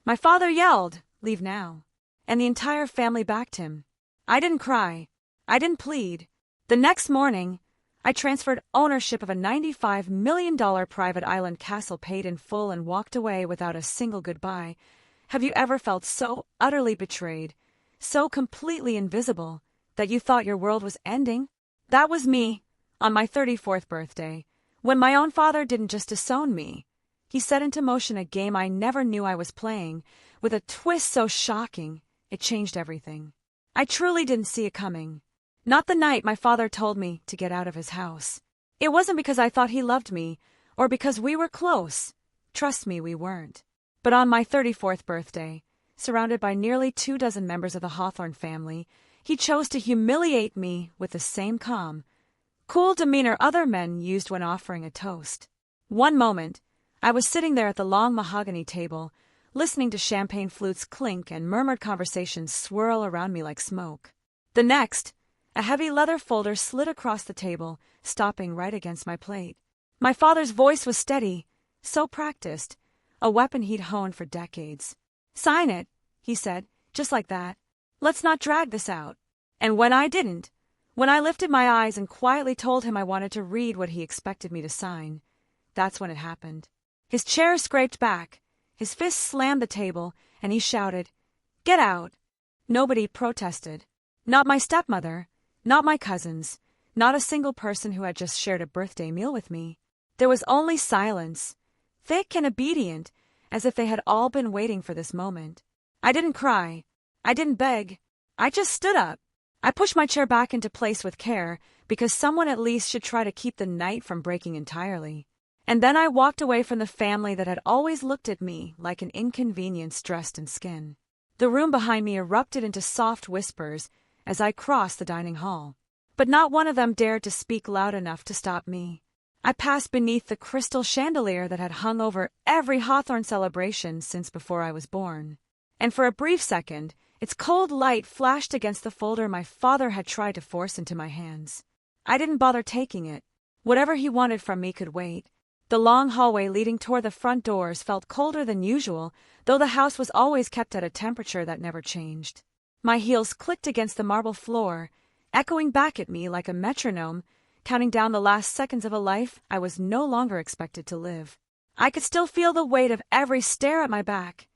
My father yelled, "Leave now." And the entire family backed him. I didn't cry. I didn't plead. The next morning, I transferred ownership of a $95 million private island castle paid in full and walked away without a single goodbye. Have you ever felt so utterly betrayed, so completely invisible, that you thought your world was ending? That was me, on my 34th birthday, when my own father didn't just disown me. He set into motion a game I never knew I was playing, with a twist so shocking, it changed everything. I truly didn't see it coming. Not the night my father told me to get out of his house. It wasn't because I thought he loved me, or because we were close. Trust me, we weren't. But on my 34th birthday, surrounded by nearly 24 members of the Hawthorne family, he chose to humiliate me with the same calm, cool demeanor other men used when offering a toast. One moment, I was sitting there at the long mahogany table, listening to champagne flutes clink and murmured conversations swirl around me like smoke. The next, a heavy leather folder slid across the table, stopping right against my plate. My father's voice was steady, so practiced, a weapon he'd honed for decades. "Sign it," he said, just like that. "Let's not drag this out." And when I didn't, when I lifted my eyes and quietly told him I wanted to read what he expected me to sign, that's when it happened. His chair scraped back, his fist slammed the table, and he shouted, "Get out!" Nobody protested. Not my stepmother, not my cousins, not a single person who had just shared a birthday meal with me. There was only silence, thick and obedient, as if they had all been waiting for this moment. I didn't cry. I didn't beg. I just stood up. I pushed my chair back into place with care, because someone at least should try to keep the night from breaking entirely. And then I walked away from the family that had always looked at me like an inconvenience dressed in skin. The room behind me erupted into soft whispers as I crossed the dining hall. But not one of them dared to speak loud enough to stop me. I passed beneath the crystal chandelier that had hung over every Hawthorne celebration since before I was born. And for a brief second, its cold light flashed against the folder my father had tried to force into my hands. I didn't bother taking it. Whatever he wanted from me could wait. The long hallway leading toward the front doors felt colder than usual, though the house was always kept at a temperature that never changed. My heels clicked against the marble floor, echoing back at me like a metronome, counting down the last seconds of a life I was no longer expected to live. I could still feel the weight of every stare at my back,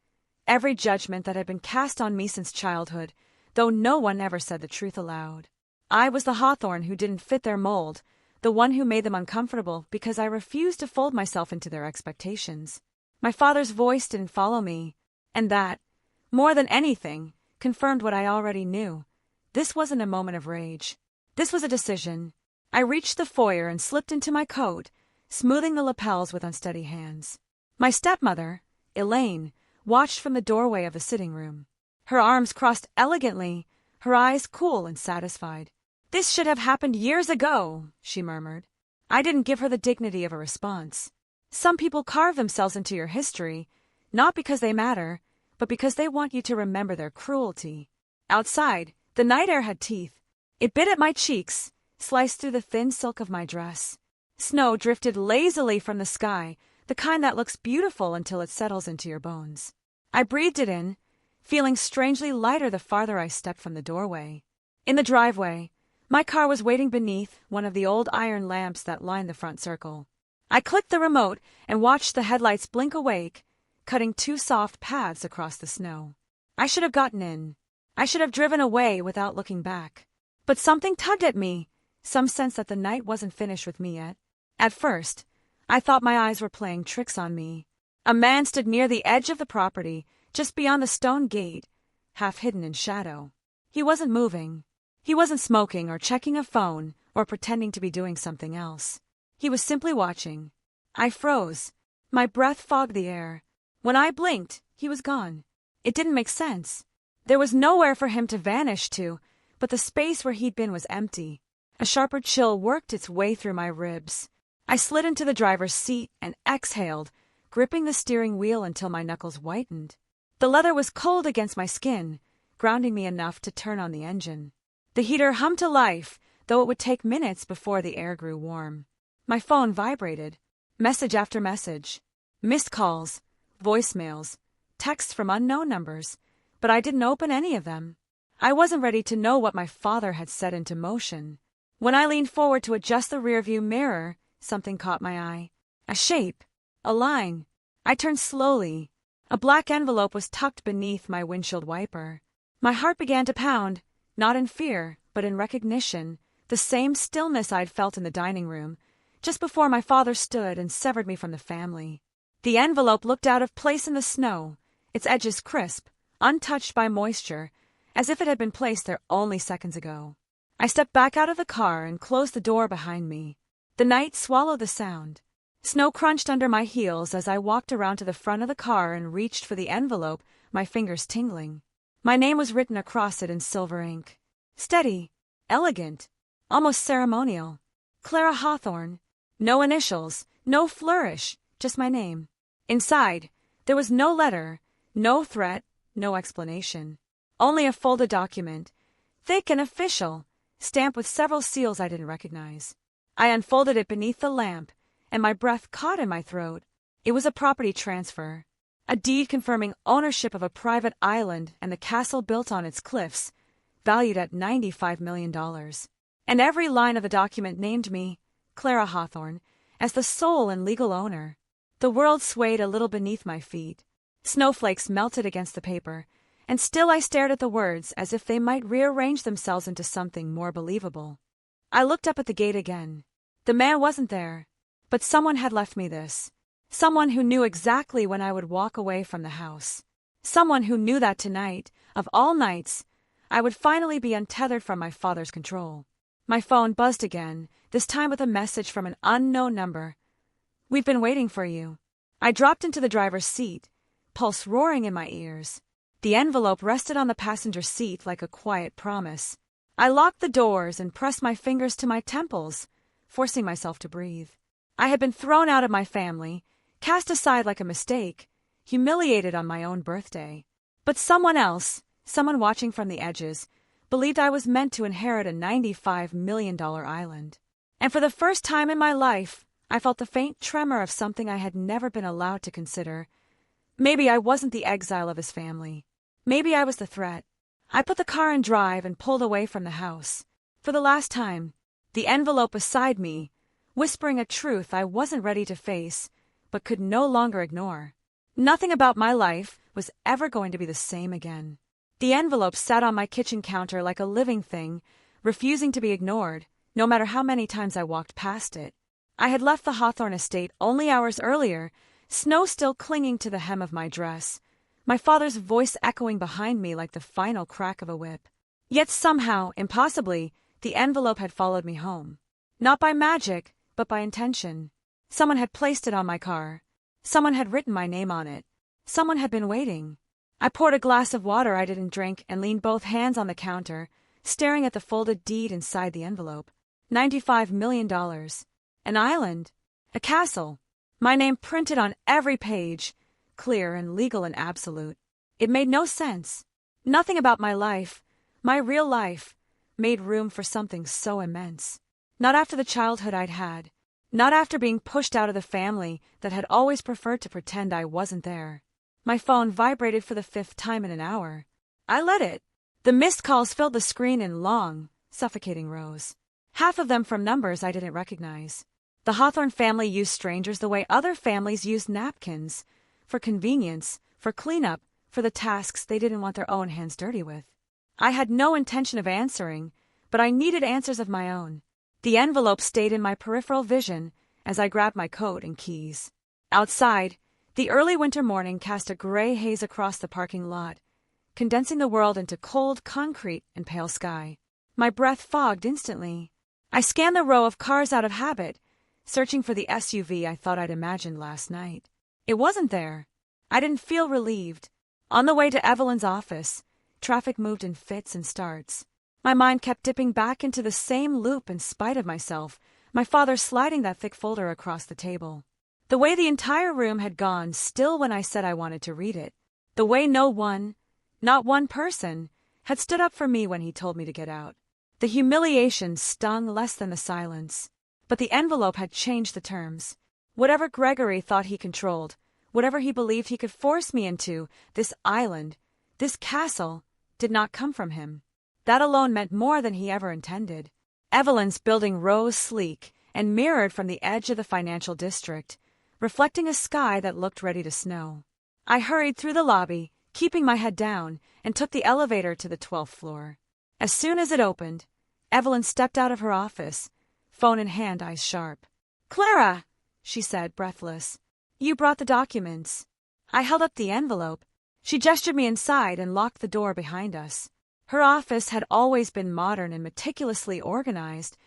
every judgment that had been cast on me since childhood, though no one ever said the truth aloud. I was the Hawthorne who didn't fit their mold, the one who made them uncomfortable because I refused to fold myself into their expectations. My father's voice didn't follow me, and that, more than anything, confirmed what I already knew. This wasn't a moment of rage. This was a decision. I reached the foyer and slipped into my coat, smoothing the lapels with unsteady hands. My stepmother, Elaine, watched from the doorway of the sitting room. Her arms crossed elegantly, her eyes cool and satisfied. "This should have happened years ago," she murmured. I didn't give her the dignity of a response. Some people carve themselves into your history, not because they matter, but because they want you to remember their cruelty. Outside, the night air had teeth. It bit at my cheeks, sliced through the thin silk of my dress. Snow drifted lazily from the sky, the kind that looks beautiful until it settles into your bones. I breathed it in, feeling strangely lighter the farther I stepped from the doorway. In the driveway, my car was waiting beneath one of the old iron lamps that lined the front circle. I clicked the remote and watched the headlights blink awake, cutting two soft paths across the snow. I should have gotten in. I should have driven away without looking back. But something tugged at me, some sense that the night wasn't finished with me yet. At first, I thought my eyes were playing tricks on me. A man stood near the edge of the property, just beyond the stone gate, half hidden in shadow. He wasn't moving. He wasn't smoking or checking a phone or pretending to be doing something else. He was simply watching. I froze. My breath fogged the air. When I blinked, he was gone. It didn't make sense. There was nowhere for him to vanish to, but the space where he'd been was empty. A sharper chill worked its way through my ribs. I slid into the driver's seat and exhaled, gripping the steering wheel until my knuckles whitened. The leather was cold against my skin, grounding me enough to turn on the engine. The heater hummed to life, though it would take minutes before the air grew warm. My phone vibrated. Message after message. Missed calls, voicemails, texts from unknown numbers, but I didn't open any of them. I wasn't ready to know what my father had set into motion. When I leaned forward to adjust the rearview mirror, something caught my eye. A shape. A line. I turned slowly. A black envelope was tucked beneath my windshield wiper. My heart began to pound, not in fear, but in recognition, the same stillness I'd felt in the dining room, just before my father stood and severed me from the family. The envelope looked out of place in the snow, its edges crisp, untouched by moisture, as if it had been placed there only seconds ago. I stepped back out of the car and closed the door behind me. The night swallowed the sound. Snow crunched under my heels as I walked around to the front of the car and reached for the envelope, my fingers tingling. My name was written across it in silver ink. Steady, elegant, almost ceremonial. Clara Hawthorne. No initials, no flourish, just my name. Inside, there was no letter, no threat, no explanation. Only a folded document, thick and official, stamped with several seals I didn't recognize. I unfolded it beneath the lamp, and my breath caught in my throat. It was a property transfer. A deed confirming ownership of a private island and the castle built on its cliffs, valued at $95 million. And every line of the document named me, Clara Hawthorne, as the sole and legal owner. The world swayed a little beneath my feet. Snowflakes melted against the paper, and still I stared at the words as if they might rearrange themselves into something more believable. I looked up at the gate again. The man wasn't there, but someone had left me this. Someone who knew exactly when I would walk away from the house. Someone who knew that tonight, of all nights, I would finally be untethered from my father's control. My phone buzzed again, this time with a message from an unknown number. "We've been waiting for you." I dropped into the driver's seat, pulse roaring in my ears. The envelope rested on the passenger seat like a quiet promise. I locked the doors and pressed my fingers to my temples, forcing myself to breathe. I had been thrown out of my family, cast aside like a mistake, humiliated on my own birthday. But someone else, someone watching from the edges, believed I was meant to inherit a $95 million island. And for the first time in my life, I felt the faint tremor of something I had never been allowed to consider. Maybe I wasn't the exile of his family. Maybe I was the threat. I put the car in drive and pulled away from the house. For the last time, the envelope beside me, whispering a truth I wasn't ready to face, but could no longer ignore. Nothing about my life was ever going to be the same again. The envelope sat on my kitchen counter like a living thing, refusing to be ignored, no matter how many times I walked past it. I had left the Hawthorne estate only hours earlier, snow still clinging to the hem of my dress, my father's voice echoing behind me like the final crack of a whip. Yet somehow, impossibly, the envelope had followed me home. Not by magic, but by intention. Someone had placed it on my car. Someone had written my name on it. Someone had been waiting. I poured a glass of water I didn't drink and leaned both hands on the counter, staring at the folded deed inside the envelope. $95 million. An island. A castle. My name printed on every page, clear and legal and absolute. It made no sense. Nothing about my life, my real life, made room for something so immense. Not after the childhood I'd had. Not after being pushed out of the family that had always preferred to pretend I wasn't there. My phone vibrated for the 5th time in an hour. I let it. The missed calls filled the screen in long, suffocating rows. Half of them from numbers I didn't recognize. The Hawthorne family used strangers the way other families used napkins. For convenience, for cleanup, for the tasks they didn't want their own hands dirty with. I had no intention of answering, but I needed answers of my own. The envelope stayed in my peripheral vision as I grabbed my coat and keys. Outside, the early winter morning cast a gray haze across the parking lot, condensing the world into cold concrete and pale sky. My breath fogged instantly. I scanned the row of cars out of habit, searching for the SUV I thought I'd imagined last night. It wasn't there. I didn't feel relieved. On the way to Evelyn's office, traffic moved in fits and starts. My mind kept dipping back into the same loop in spite of myself, my father sliding that thick folder across the table. The way the entire room had gone still when I said I wanted to read it. The way no one, not one person, had stood up for me when he told me to get out. The humiliation stung less than the silence. But the envelope had changed the terms. Whatever Gregory thought he controlled, whatever he believed he could force me into, this island, this castle, did not come from him. That alone meant more than he ever intended. Evelyn's building rose sleek and mirrored from the edge of the financial district, reflecting a sky that looked ready to snow. I hurried through the lobby, keeping my head down, and took the elevator to the 12th floor. As soon as it opened, Evelyn stepped out of her office, phone in hand, eyes sharp. "Clara," she said, breathless, "you brought the documents." I held up the envelope. She gestured me inside and locked the door behind us. Her office had always been modern and meticulously organized,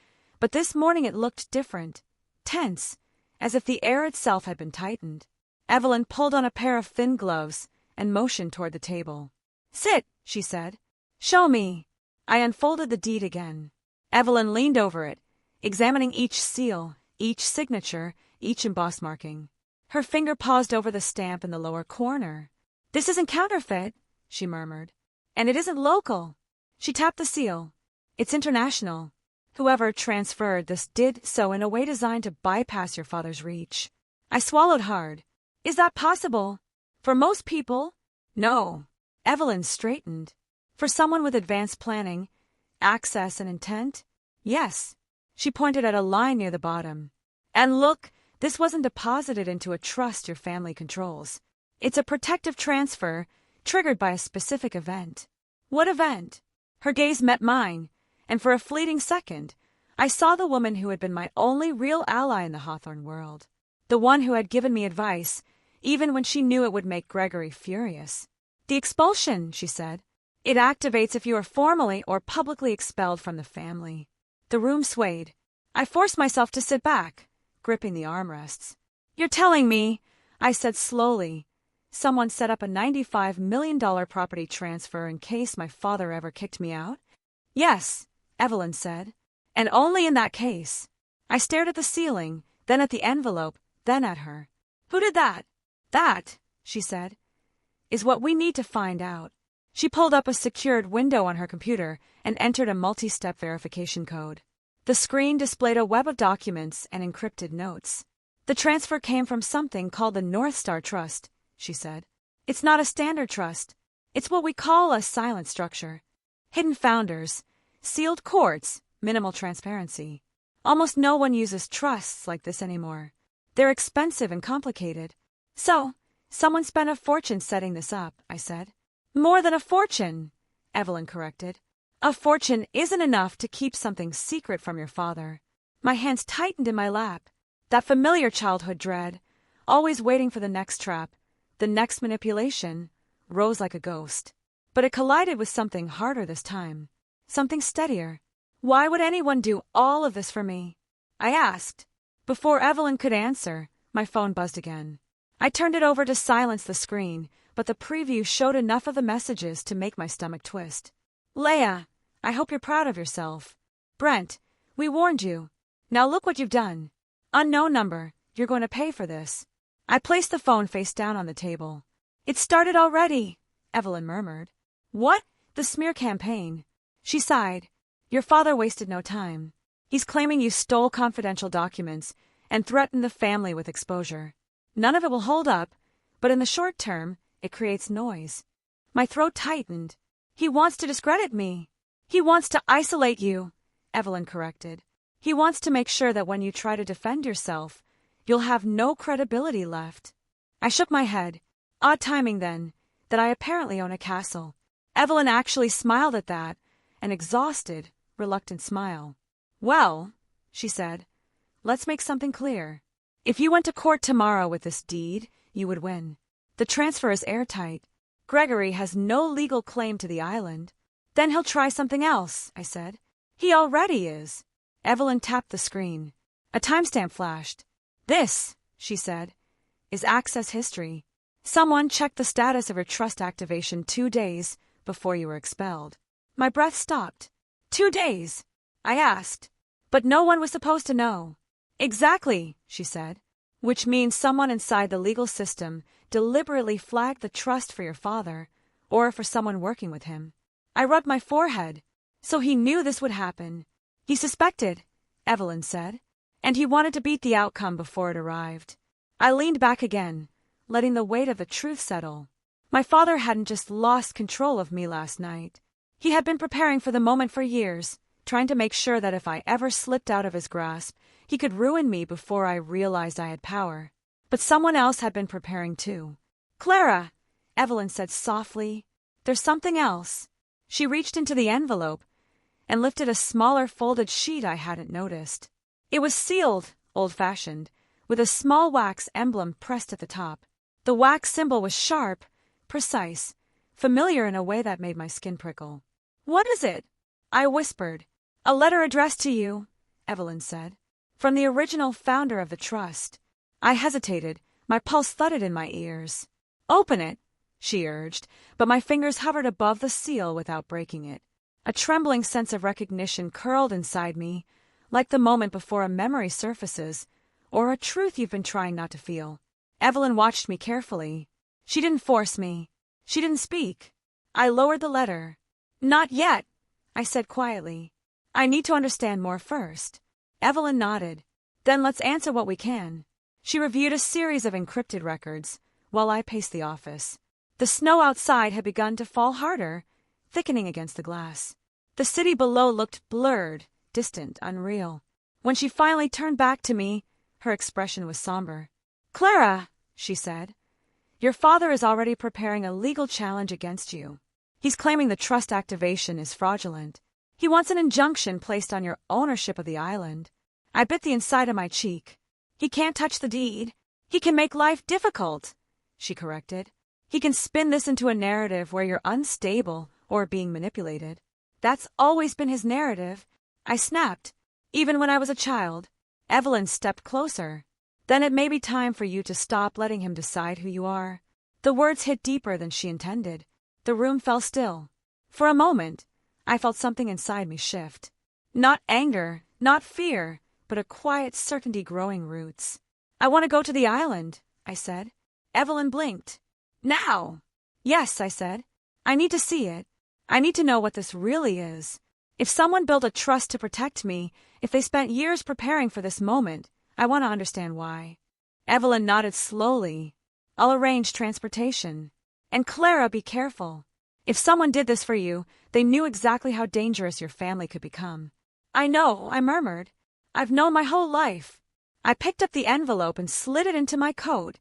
but this morning it looked different, tense, as if the air itself had been tightened. Evelyn pulled on a pair of thin gloves and motioned toward the table. "Sit," she said. "Show me." I unfolded the deed again. Evelyn leaned over it, examining each seal, each signature, each embossed marking. Her finger paused over the stamp in the lower corner. "This isn't counterfeit," she murmured. "And it isn't local." She tapped the seal. "It's international. Whoever transferred this did so in a way designed to bypass your father's reach." I swallowed hard. "Is that possible? For most people?" "No." Evelyn straightened. "For someone with advanced planning, access, and intent? Yes." She pointed at a line near the bottom. "And look, this wasn't deposited into a trust your family controls. It's a protective transfer triggered by a specific event." "What event?" Her gaze met mine, and for a fleeting second, I saw the woman who had been my only real ally in the Hawthorne world. The one who had given me advice, even when she knew it would make Gregory furious. "The expulsion," she said. "It activates if you are formally or publicly expelled from the family." The room swayed. I forced myself to sit back, gripping the armrests. "You're telling me," I said slowly, "someone set up a $95 million property transfer in case my father ever kicked me out?" "Yes," Evelyn said, "and only in that case." I stared at the ceiling, then at the envelope, then at her. "Who did that?" "That," she said, "is what we need to find out." She pulled up a secured window on her computer and entered a multi-step verification code. The screen displayed a web of documents and encrypted notes. "The transfer came from something called the North Star Trust," she said. "It's not a standard trust. It's what we call a silent structure. Hidden founders, sealed courts, minimal transparency. Almost no one uses trusts like this anymore. They're expensive and complicated." "So, someone spent a fortune setting this up," I said. "More than a fortune," Evelyn corrected. "A fortune isn't enough to keep something secret from your father." My hands tightened in my lap. That familiar childhood dread, always waiting for the next trap, the next manipulation, rose like a ghost. But it collided with something harder this time, something steadier. "Why would anyone do all of this for me?" I asked. Before Evelyn could answer, my phone buzzed again. I turned it over to silence the screen, but the preview showed enough of the messages to make my stomach twist. "Leah, I hope you're proud of yourself. Brent, we warned you. Now look what you've done. Unknown number, you're going to pay for this." I placed the phone face down on the table. "It started already," Evelyn murmured. "What? The smear campaign?" She sighed. "Your father wasted no time. He's claiming you stole confidential documents and threatened the family with exposure. None of it will hold up, but in the short term, it creates noise." My throat tightened. "He wants to discredit me." "He wants to isolate you," Evelyn corrected. "He wants to make sure that when you try to defend yourself, you'll have no credibility left." I shook my head. Odd timing, then, that I apparently own a castle. Evelyn actually smiled at that, an exhausted, reluctant smile. "Well," she said, "let's make something clear. If you went to court tomorrow with this deed, you would win. The transfer is airtight. Gregory has no legal claim to the island." "Then he'll try something else," I said. "He already is." Evelyn tapped the screen. A timestamp flashed. "This," she said, "is access history. Someone checked the status of your trust activation 2 days before you were expelled." My breath stopped. 2 days? I asked. "But no one was supposed to know." "Exactly," she said. "Which means someone inside the legal system deliberately flagged the trust for your father, or for someone working with him." I rubbed my forehead. "So he knew this would happen." "He suspected," Evelyn said, "and he wanted to beat the outcome before it arrived." I leaned back again, letting the weight of the truth settle. My father hadn't just lost control of me last night. He had been preparing for the moment for years, trying to make sure that if I ever slipped out of his grasp, he could ruin me before I realized I had power. But someone else had been preparing too. "Clara," Evelyn said softly, "there's something else." She reached into the envelope and lifted a smaller folded sheet I hadn't noticed. It was sealed, old-fashioned, with a small wax emblem pressed at the top. The wax symbol was sharp, precise, familiar in a way that made my skin prickle. "What is it?" I whispered. "A letter addressed to you," Evelyn said, "from the original founder of the trust." I hesitated, my pulse thudded in my ears. "Open it," she urged, but my fingers hovered above the seal without breaking it. A trembling sense of recognition curled inside me, like the moment before a memory surfaces, or a truth you've been trying not to feel. Evelyn watched me carefully. She didn't force me. She didn't speak. I lowered the letter. "Not yet," I said quietly. "I need to understand more first." Evelyn nodded. "Then let's answer what we can." She reviewed a series of encrypted records, while I paced the office. The snow outside had begun to fall harder, thickening against the glass. The city below looked blurred, distant, unreal. When she finally turned back to me, her expression was somber. "Clara," she said, "your father is already preparing a legal challenge against you. He's claiming the trust activation is fraudulent. He wants an injunction placed on your ownership of the island." I bit the inside of my cheek. "He can't touch the deed. He can make life difficult," she corrected. "He can spin this into a narrative where you're unstable or being manipulated." "That's always been his narrative," I snapped. "Even when I was a child." Evelyn stepped closer. "Then it may be time for you to stop letting him decide who you are." The words hit deeper than she intended. The room fell still. For a moment, I felt something inside me shift. Not anger, not fear, but a quiet certainty growing roots. "I want to go to the island," I said. Evelyn blinked. "Now!" "Yes," I said. "I need to see it. I need to know what this really is. If someone built a trust to protect me, if they spent years preparing for this moment, I want to understand why." Evelyn nodded slowly. "I'll arrange transportation. And Clara, be careful. If someone did this for you, they knew exactly how dangerous your family could become." "I know," I murmured. "I've known my whole life." I picked up the envelope and slid it into my coat,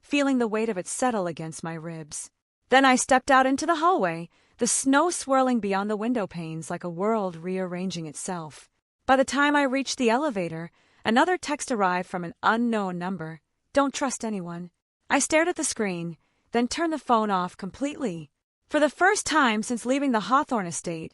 feeling the weight of it settle against my ribs. Then I stepped out into the hallway, the snow swirling beyond the window panes like a world rearranging itself. By the time I reached the elevator, another text arrived from an unknown number. "Don't trust anyone." I stared at the screen, then turned the phone off completely. For the first time since leaving the Hawthorne estate,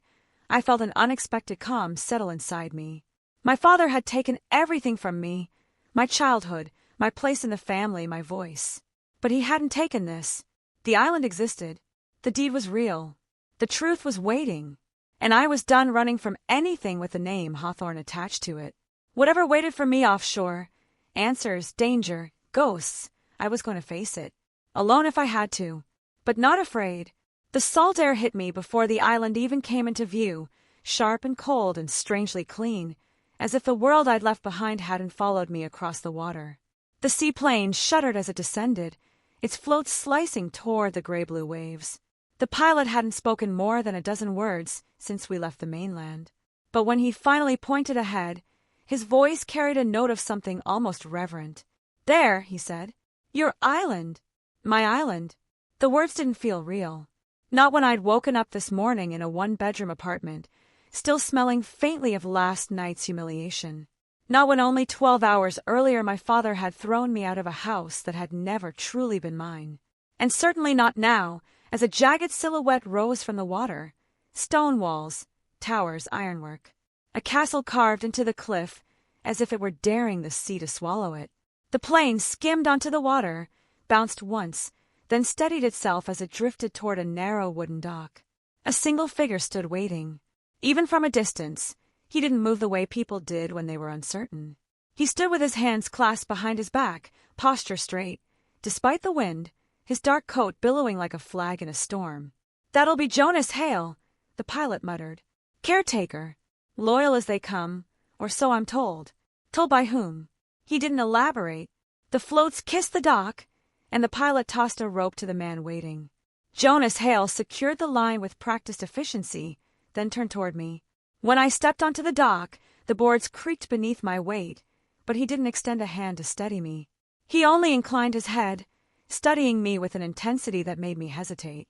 I felt an unexpected calm settle inside me. My father had taken everything from me, my childhood, my place in the family, my voice. But he hadn't taken this. The island existed. The deed was real. The truth was waiting. And I was done running from anything with the name Hawthorne attached to it. Whatever waited for me offshore, answers, danger, ghosts, I was going to face it. Alone if I had to, but not afraid. The salt air hit me before the island even came into view, sharp and cold and strangely clean, as if the world I'd left behind hadn't followed me across the water. The seaplane shuddered as it descended, its floats slicing toward the gray-blue waves. The pilot hadn't spoken more than a dozen words since we left the mainland. But when he finally pointed ahead, his voice carried a note of something almost reverent. "There," he said. "Your island." My island. The words didn't feel real. Not when I'd woken up this morning in a one-bedroom apartment, still smelling faintly of last night's humiliation. Not when only 12 hours earlier my father had thrown me out of a house that had never truly been mine. And certainly not now, as a jagged silhouette rose from the water. Stone walls, towers, ironwork. A castle carved into the cliff, as if it were daring the sea to swallow it. The plane skimmed onto the water, bounced once, then steadied itself as it drifted toward a narrow wooden dock. A single figure stood waiting. Even from a distance, he didn't move the way people did when they were uncertain. He stood with his hands clasped behind his back, posture straight. Despite the wind, his dark coat billowing like a flag in a storm. "That'll be Jonas Hale," the pilot muttered. "Caretaker. Loyal as they come, or so I'm told." Told by whom? He didn't elaborate. The floats kissed the dock, and the pilot tossed a rope to the man waiting. Jonas Hale secured the line with practiced efficiency, then turned toward me. When I stepped onto the dock, the boards creaked beneath my weight, but he didn't extend a hand to steady me. He only inclined his head, studying me with an intensity that made me hesitate.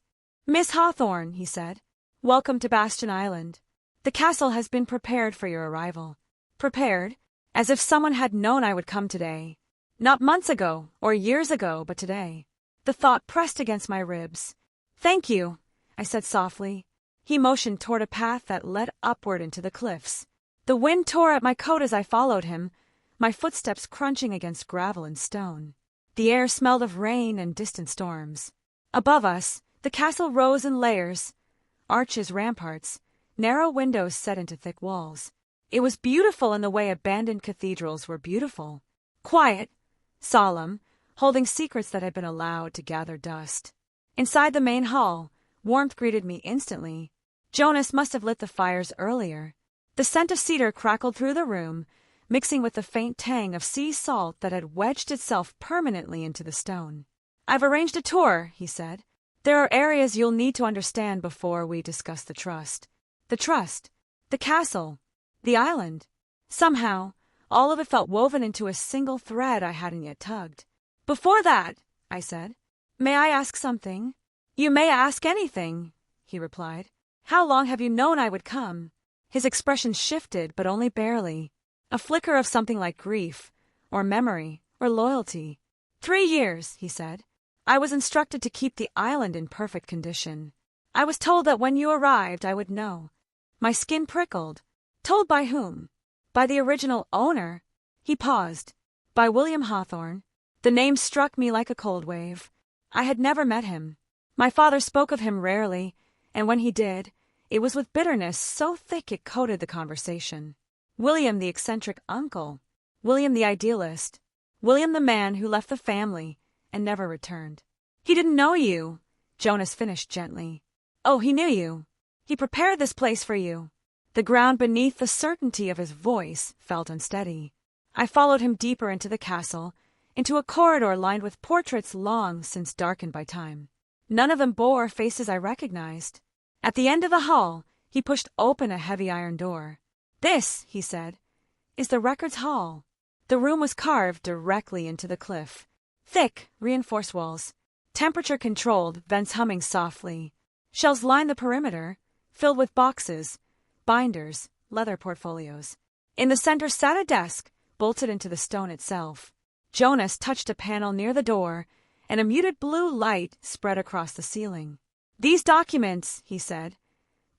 "Miss Hawthorne," he said, "welcome to Bastion Island. The castle has been prepared for your arrival." Prepared? As if someone had known I would come today. Not months ago, or years ago, but today. The thought pressed against my ribs. "Thank you," I said softly. He motioned toward a path that led upward into the cliffs. The wind tore at my coat as I followed him, my footsteps crunching against gravel and stone. The air smelled of rain and distant storms. Above us, the castle rose in layers, arches, ramparts, narrow windows set into thick walls. It was beautiful in the way abandoned cathedrals were beautiful. Quiet, solemn, holding secrets that had been allowed to gather dust. Inside the main hall, warmth greeted me instantly. Jonas must have lit the fires earlier. The scent of cedar crackled through the room, mixing with the faint tang of sea salt that had wedged itself permanently into the stone. "I've arranged a tour," he said. "There are areas you'll need to understand before we discuss the trust." The trust, the castle, the island. Somehow, all of it felt woven into a single thread I hadn't yet tugged. "Before that," I said, "may I ask something?" "You may ask anything," he replied. "How long have you known I would come?" His expression shifted, but only barely. A flicker of something like grief, or memory, or loyalty. 3 years, he said. I was instructed to keep the island in perfect condition. I was told that when you arrived I would know. My skin prickled. Told by whom? By the original owner? He paused. By William Hawthorne. The name struck me like a cold wave. I had never met him. My father spoke of him rarely, and when he did, it was with bitterness so thick it coated the conversation. William the eccentric uncle. William the idealist. William the man who left the family and never returned. He didn't know you, Jonas finished gently. Oh, he knew you. He prepared this place for you. The ground beneath the certainty of his voice felt unsteady. I followed him deeper into the castle, into a corridor lined with portraits long since darkened by time. None of them bore faces I recognized. At the end of the hall, he pushed open a heavy iron door. This, he said, is the records hall. The room was carved directly into the cliff. Thick, reinforced walls. Temperature-controlled, vents humming softly. Shelves lined the perimeter, filled with boxes, binders, leather portfolios. In the center sat a desk, bolted into the stone itself. Jonas touched a panel near the door, and a muted blue light spread across the ceiling. These documents, he said,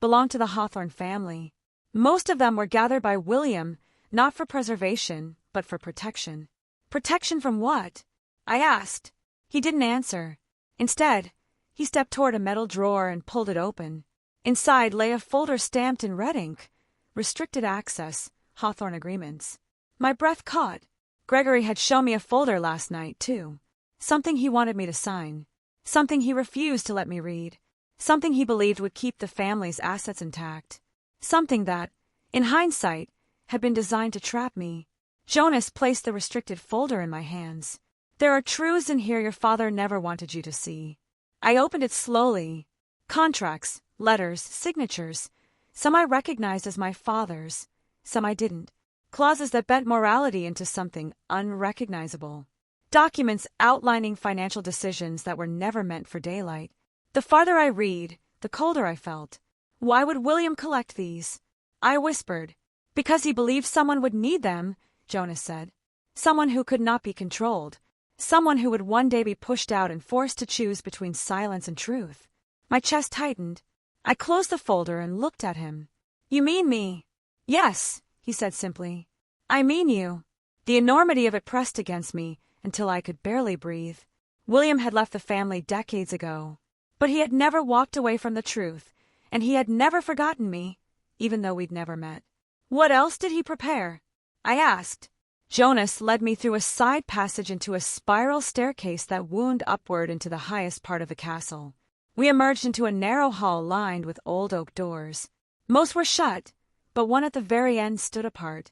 belong to the Hawthorne family. Most of them were gathered by William, not for preservation, but for protection. Protection from what? I asked. He didn't answer. Instead, he stepped toward a metal drawer and pulled it open. Inside lay a folder stamped in red ink. Restricted access, Hawthorne agreements. My breath caught. Gregory had shown me a folder last night, too. Something he wanted me to sign. Something he refused to let me read. Something he believed would keep the family's assets intact. Something that, in hindsight, had been designed to trap me. Jonas placed the restricted folder in my hands. There are truths in here your father never wanted you to see. I opened it slowly. Contracts, letters, signatures. Some I recognized as my father's, some I didn't. Clauses that bent morality into something unrecognizable. Documents outlining financial decisions that were never meant for daylight. The farther I read, the colder I felt. Why would William collect these? I whispered. Because he believed someone would need them, Jonas said. Someone who could not be controlled. Someone who would one day be pushed out and forced to choose between silence and truth. My chest tightened. I closed the folder and looked at him. You mean me? Yes, he said simply. I mean you. The enormity of it pressed against me until I could barely breathe. William had left the family decades ago. But he had never walked away from the truth, and he had never forgotten me, even though we'd never met. What else did he prepare? I asked. Jonas led me through a side passage into a spiral staircase that wound upward into the highest part of the castle. We emerged into a narrow hall lined with old oak doors. Most were shut, but one at the very end stood apart.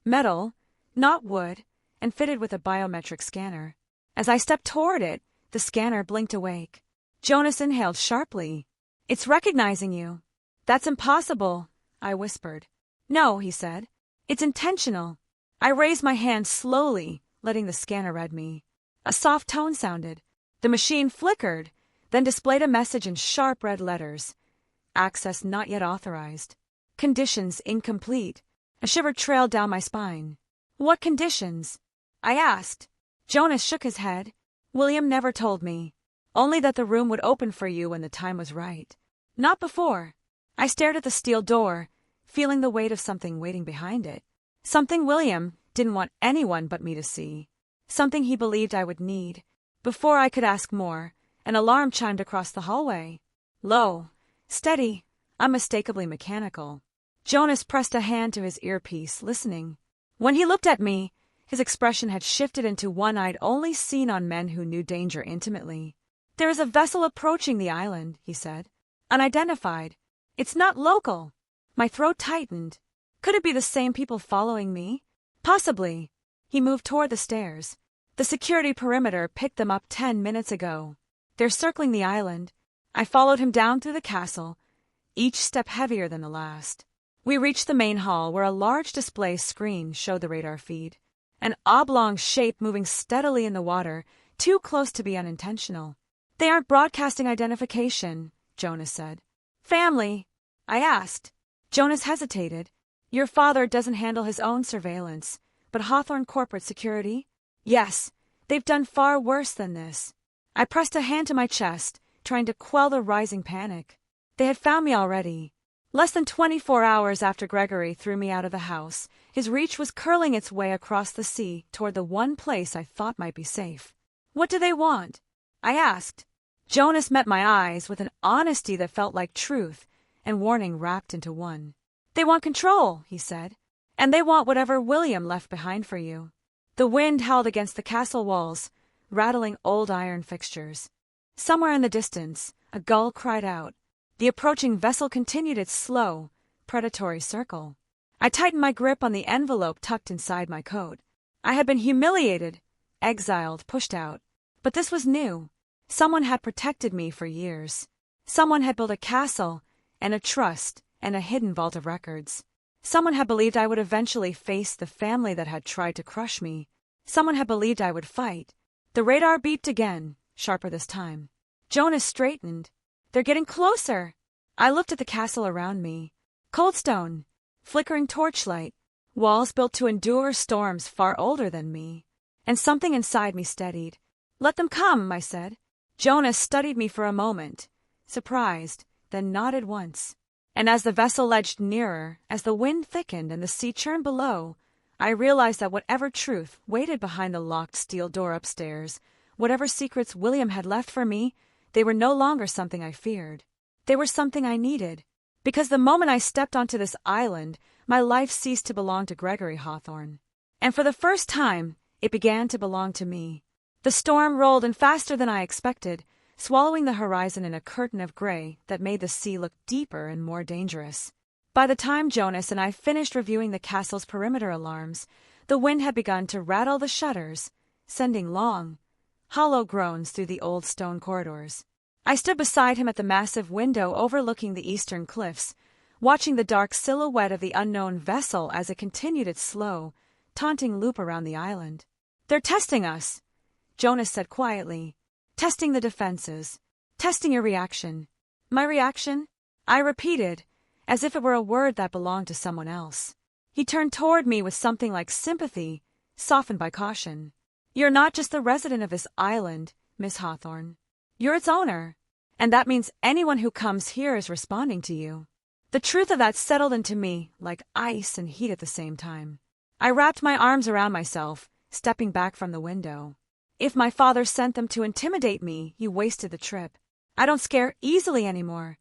Metal, not wood, and fitted with a biometric scanner. As I stepped toward it, The scanner blinked awake. Jonas inhaled sharply. It's recognizing you. That's impossible, I whispered. No, he said. It's intentional. I raised my hand slowly, letting the scanner read me. A soft tone sounded. The machine flickered, then displayed a message in sharp red letters. Access not yet authorized. Conditions incomplete. A shiver trailed down my spine. What conditions? I asked. Jonas shook his head. William never told me. Only that the room would open for you when the time was right. Not before. I stared at the steel door, feeling the weight of something waiting behind it. Something William didn't want anyone but me to see. Something he believed I would need. Before I could ask more, an alarm chimed across the hallway. Low, steady, unmistakably mechanical. Jonas pressed a hand to his earpiece, listening. When he looked at me, his expression had shifted into one I'd only seen on men who knew danger intimately. There is a vessel approaching the island, he said. Unidentified. It's not local. My throat tightened. Could it be the same people following me? Possibly. He moved toward the stairs. The security perimeter picked them up 10 minutes ago. They're circling the island. I followed him down through the castle, each step heavier than the last. We reached the main hall where a large display screen showed the radar feed. An oblong shape moving steadily in the water, too close to be unintentional. They aren't broadcasting identification, Jonas said. Family? I asked. Jonas hesitated. Your father doesn't handle his own surveillance, but Hawthorne Corporate Security? Yes, they've done far worse than this. I pressed a hand to my chest, trying to quell the rising panic. They had found me already. Less than 24 hours after Gregory threw me out of the house, his reach was curling its way across the sea toward the one place I thought might be safe. What do they want? I asked. Jonas met my eyes with an honesty that felt like truth and warning wrapped into one. They want control, he said, and they want whatever William left behind for you. The wind howled against the castle walls, rattling old iron fixtures. Somewhere in the distance, a gull cried out. The approaching vessel continued its slow, predatory circle. I tightened my grip on the envelope tucked inside my coat. I had been humiliated, exiled, pushed out. But this was new. Someone had protected me for years. Someone had built a castle and a trust and a hidden vault of records. Someone had believed I would eventually face the family that had tried to crush me. Someone had believed I would fight. The radar beeped again, sharper this time. Jonas straightened. They're getting closer. I looked at the castle around me. Cold stone, flickering torchlight, walls built to endure storms far older than me. And something inside me steadied. Let them come, I said. Jonas studied me for a moment, surprised, then nodded once. And as the vessel edged nearer, as the wind thickened and the sea churned below, I realized that whatever truth waited behind the locked steel door upstairs, whatever secrets William had left for me, they were no longer something I feared. They were something I needed. Because the moment I stepped onto this island, my life ceased to belong to Gregory Hawthorne. And for the first time, it began to belong to me. The storm rolled in faster than I expected, swallowing the horizon in a curtain of gray that made the sea look deeper and more dangerous. By the time Jonas and I finished reviewing the castle's perimeter alarms, the wind had begun to rattle the shutters, sending long, hollow groans through the old stone corridors. I stood beside him at the massive window overlooking the eastern cliffs, watching the dark silhouette of the unknown vessel as it continued its slow, taunting loop around the island. They're testing us, Jonas said quietly. Testing the defenses. Testing your reaction. My reaction? I repeated, as if it were a word that belonged to someone else. He turned toward me with something like sympathy, softened by caution. You're not just the resident of this island, Miss Hawthorne. You're its owner. And that means anyone who comes here is responding to you. The truth of that settled into me like ice and heat at the same time. I wrapped my arms around myself, stepping back from the window. If my father sent them to intimidate me, he wasted the trip. I don't scare easily anymore.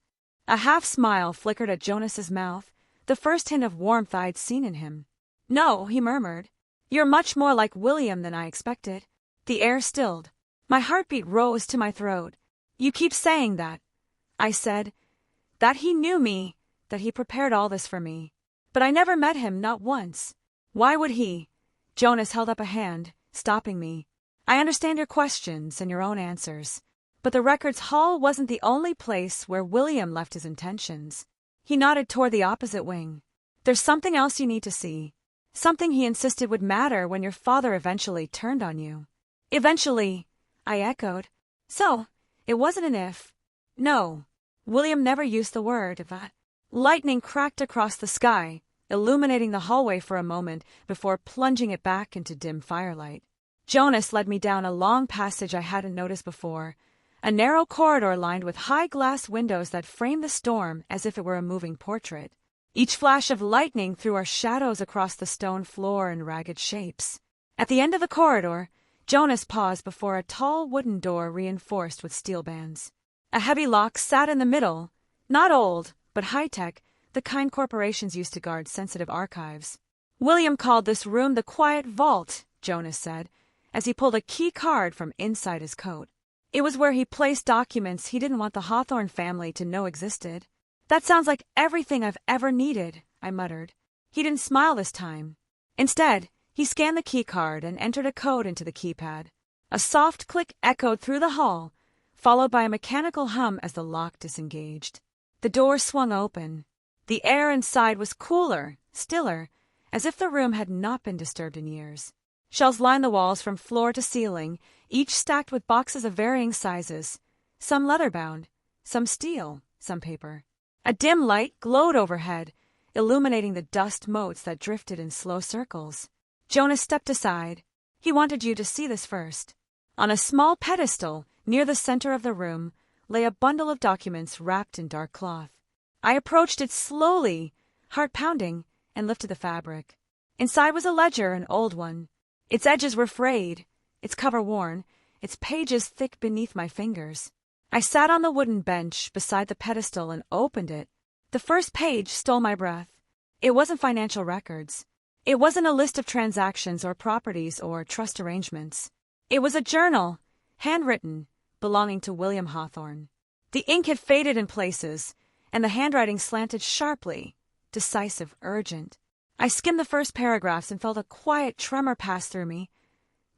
A half-smile flickered at Jonas's mouth, the first hint of warmth I'd seen in him. No, he murmured. You're much more like William than I expected. The air stilled. My heartbeat rose to my throat. You keep saying that, I said. That he knew me, that he prepared all this for me. But I never met him, not once. Why would he? Jonas held up a hand, stopping me. I understand your questions and your own answers. But the records hall wasn't the only place where William left his intentions. He nodded toward the opposite wing. There's something else you need to see. Something he insisted would matter when your father eventually turned on you. Eventually, I echoed. So, it wasn't an if. No. William never used the word if. Lightning cracked across the sky, illuminating the hallway for a moment before plunging it back into dim firelight. Jonas led me down a long passage I hadn't noticed before, a narrow corridor lined with high glass windows that framed the storm as if it were a moving portrait. Each flash of lightning threw our shadows across the stone floor in ragged shapes. At the end of the corridor, Jonas paused before a tall wooden door reinforced with steel bands. A heavy lock sat in the middle, not old, but high-tech, the kind corporations used to guard sensitive archives. William called this room the Quiet Vault, Jonas said, as he pulled a key card from inside his coat. It was where he placed documents he didn't want the Hawthorne family to know existed. That sounds like everything I've ever needed, I muttered. He didn't smile this time. Instead, he scanned the key card and entered a code into the keypad. A soft click echoed through the hall, followed by a mechanical hum as the lock disengaged. The door swung open. The air inside was cooler, stiller, as if the room had not been disturbed in years. Shelves lined the walls from floor to ceiling, each stacked with boxes of varying sizes, some leather-bound, some steel, some paper. A dim light glowed overhead, illuminating the dust motes that drifted in slow circles. Jonas stepped aside. He wanted you to see this first. On a small pedestal, near the center of the room, lay a bundle of documents wrapped in dark cloth. I approached it slowly, heart pounding, and lifted the fabric. Inside was a ledger, an old one. Its edges were frayed, its cover worn, its pages thick beneath my fingers. I sat on the wooden bench beside the pedestal and opened it. The first page stole my breath. It wasn't financial records. It wasn't a list of transactions or properties or trust arrangements. It was a journal, handwritten, belonging to William Hawthorne. The ink had faded in places, and the handwriting slanted sharply, decisive, urgent. I skimmed the first paragraphs and felt a quiet tremor pass through me.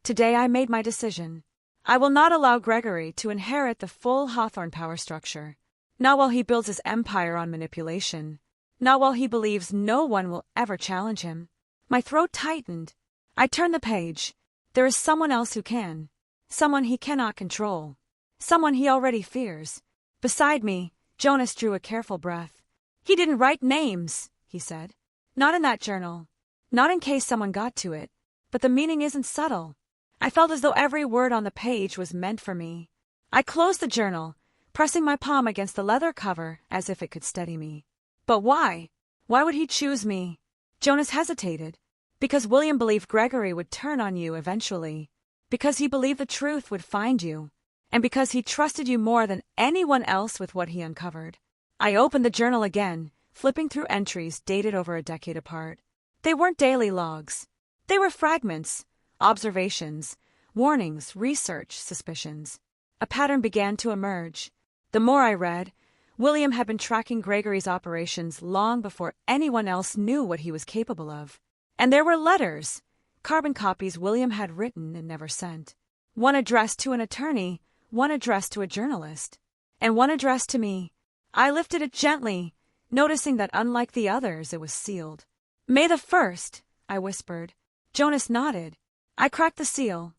Today I made my decision. I will not allow Gregory to inherit the full Hawthorne power structure. Not while he builds his empire on manipulation. Not while he believes no one will ever challenge him. My throat tightened. I turned the page. There is someone else who can. Someone he cannot control. Someone he already fears. Beside me, Jonas drew a careful breath. He didn't write names, he said. Not in that journal. Not in case someone got to it. But the meaning isn't subtle. I felt as though every word on the page was meant for me. I closed the journal, pressing my palm against the leather cover as if it could steady me. But why? Why would he choose me? Jonas hesitated. Because William believed Gregory would turn on you eventually. Because he believed the truth would find you. And because he trusted you more than anyone else with what he uncovered. I opened the journal again, flipping through entries dated over a decade apart. They weren't daily logs. They were fragments, observations, warnings, research, suspicions. A pattern began to emerge. The more I read, William had been tracking Gregory's operations long before anyone else knew what he was capable of. And there were letters, carbon copies William had written and never sent. One addressed to an attorney, one addressed to a journalist, and one addressed to me. I lifted it gently, noticing that unlike the others, it was sealed. May the 1st, I whispered. Jonas nodded. I cracked the seal.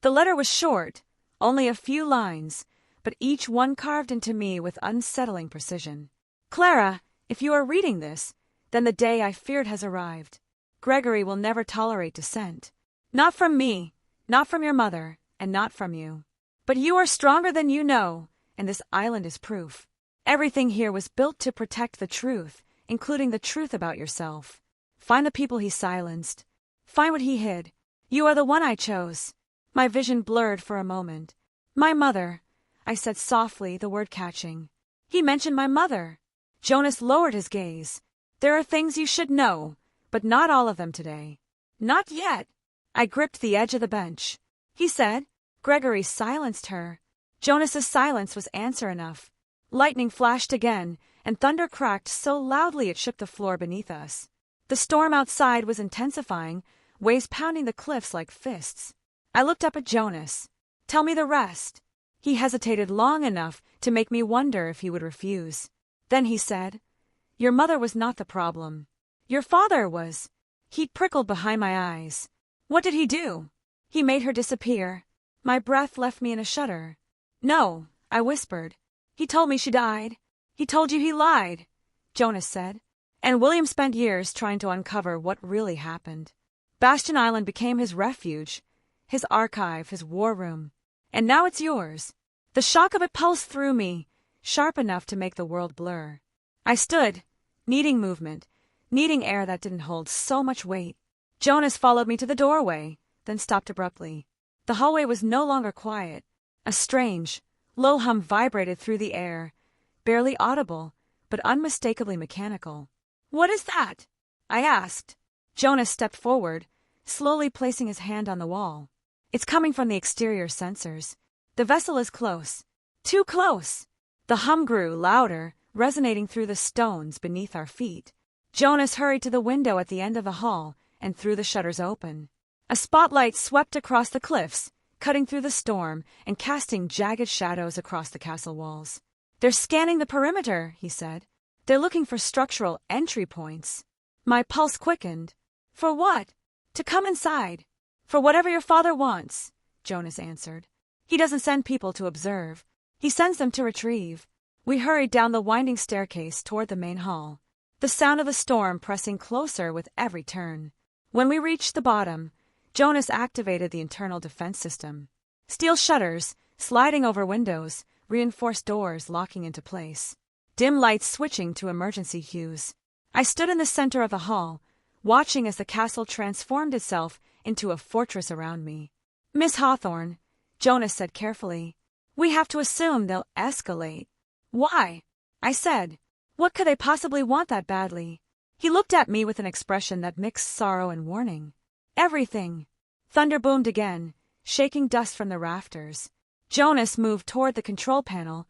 The letter was short, only a few lines, but each one carved into me with unsettling precision. Clara, if you are reading this, then the day I feared has arrived. Gregory will never tolerate dissent. Not from me, not from your mother, and not from you. But you are stronger than you know, and this island is proof. Everything here was built to protect the truth, including the truth about yourself. Find the people he silenced. Find what he hid. You are the one I chose. My vision blurred for a moment. My mother, I said softly, the word catching. He mentioned my mother. Jonas lowered his gaze. There are things you should know, but not all of them today. Not yet. I gripped the edge of the bench. He said, Gregory silenced her. Jonas's silence was answer enough. Lightning flashed again, and thunder cracked so loudly it shook the floor beneath us. The storm outside was intensifying, waves pounding the cliffs like fists. I looked up at Jonas. Tell me the rest. He hesitated long enough to make me wonder if he would refuse. Then he said, Your mother was not the problem. Your father was. He prickled behind my eyes. What did he do? He made her disappear. My breath left me in a shudder. No, I whispered. He told me she died. He told you he lied, Jonas said. And William spent years trying to uncover what really happened. Bastion Island became his refuge, his archive, his war room. And now it's yours. The shock of it pulsed through me, sharp enough to make the world blur. I stood, needing movement, needing air that didn't hold so much weight. Jonas followed me to the doorway, then stopped abruptly. The hallway was no longer quiet. A strange, low hum vibrated through the air, barely audible, but unmistakably mechanical. What is that? I asked. Jonas stepped forward, slowly placing his hand on the wall. It's coming from the exterior sensors. The vessel is close. Too close. The hum grew louder, resonating through the stones beneath our feet. Jonas hurried to the window at the end of the hall and threw the shutters open. A spotlight swept across the cliffs, cutting through the storm and casting jagged shadows across the castle walls. They're scanning the perimeter, he said. They're looking for structural entry points. My pulse quickened. For what? To come inside. For whatever your father wants, Jonas answered. He doesn't send people to observe. He sends them to retrieve. We hurried down the winding staircase toward the main hall, the sound of the storm pressing closer with every turn. When we reached the bottom, Jonas activated the internal defense system. Steel shutters, sliding over windows, reinforced doors locking into place. Dim lights switching to emergency hues. I stood in the center of the hall, watching as the castle transformed itself into a fortress around me. Miss Hawthorne, Jonas said carefully, we have to assume they'll escalate. Why? I said. What could they possibly want that badly? He looked at me with an expression that mixed sorrow and warning. Everything. Thunder boomed again, shaking dust from the rafters. Jonas moved toward the control panel,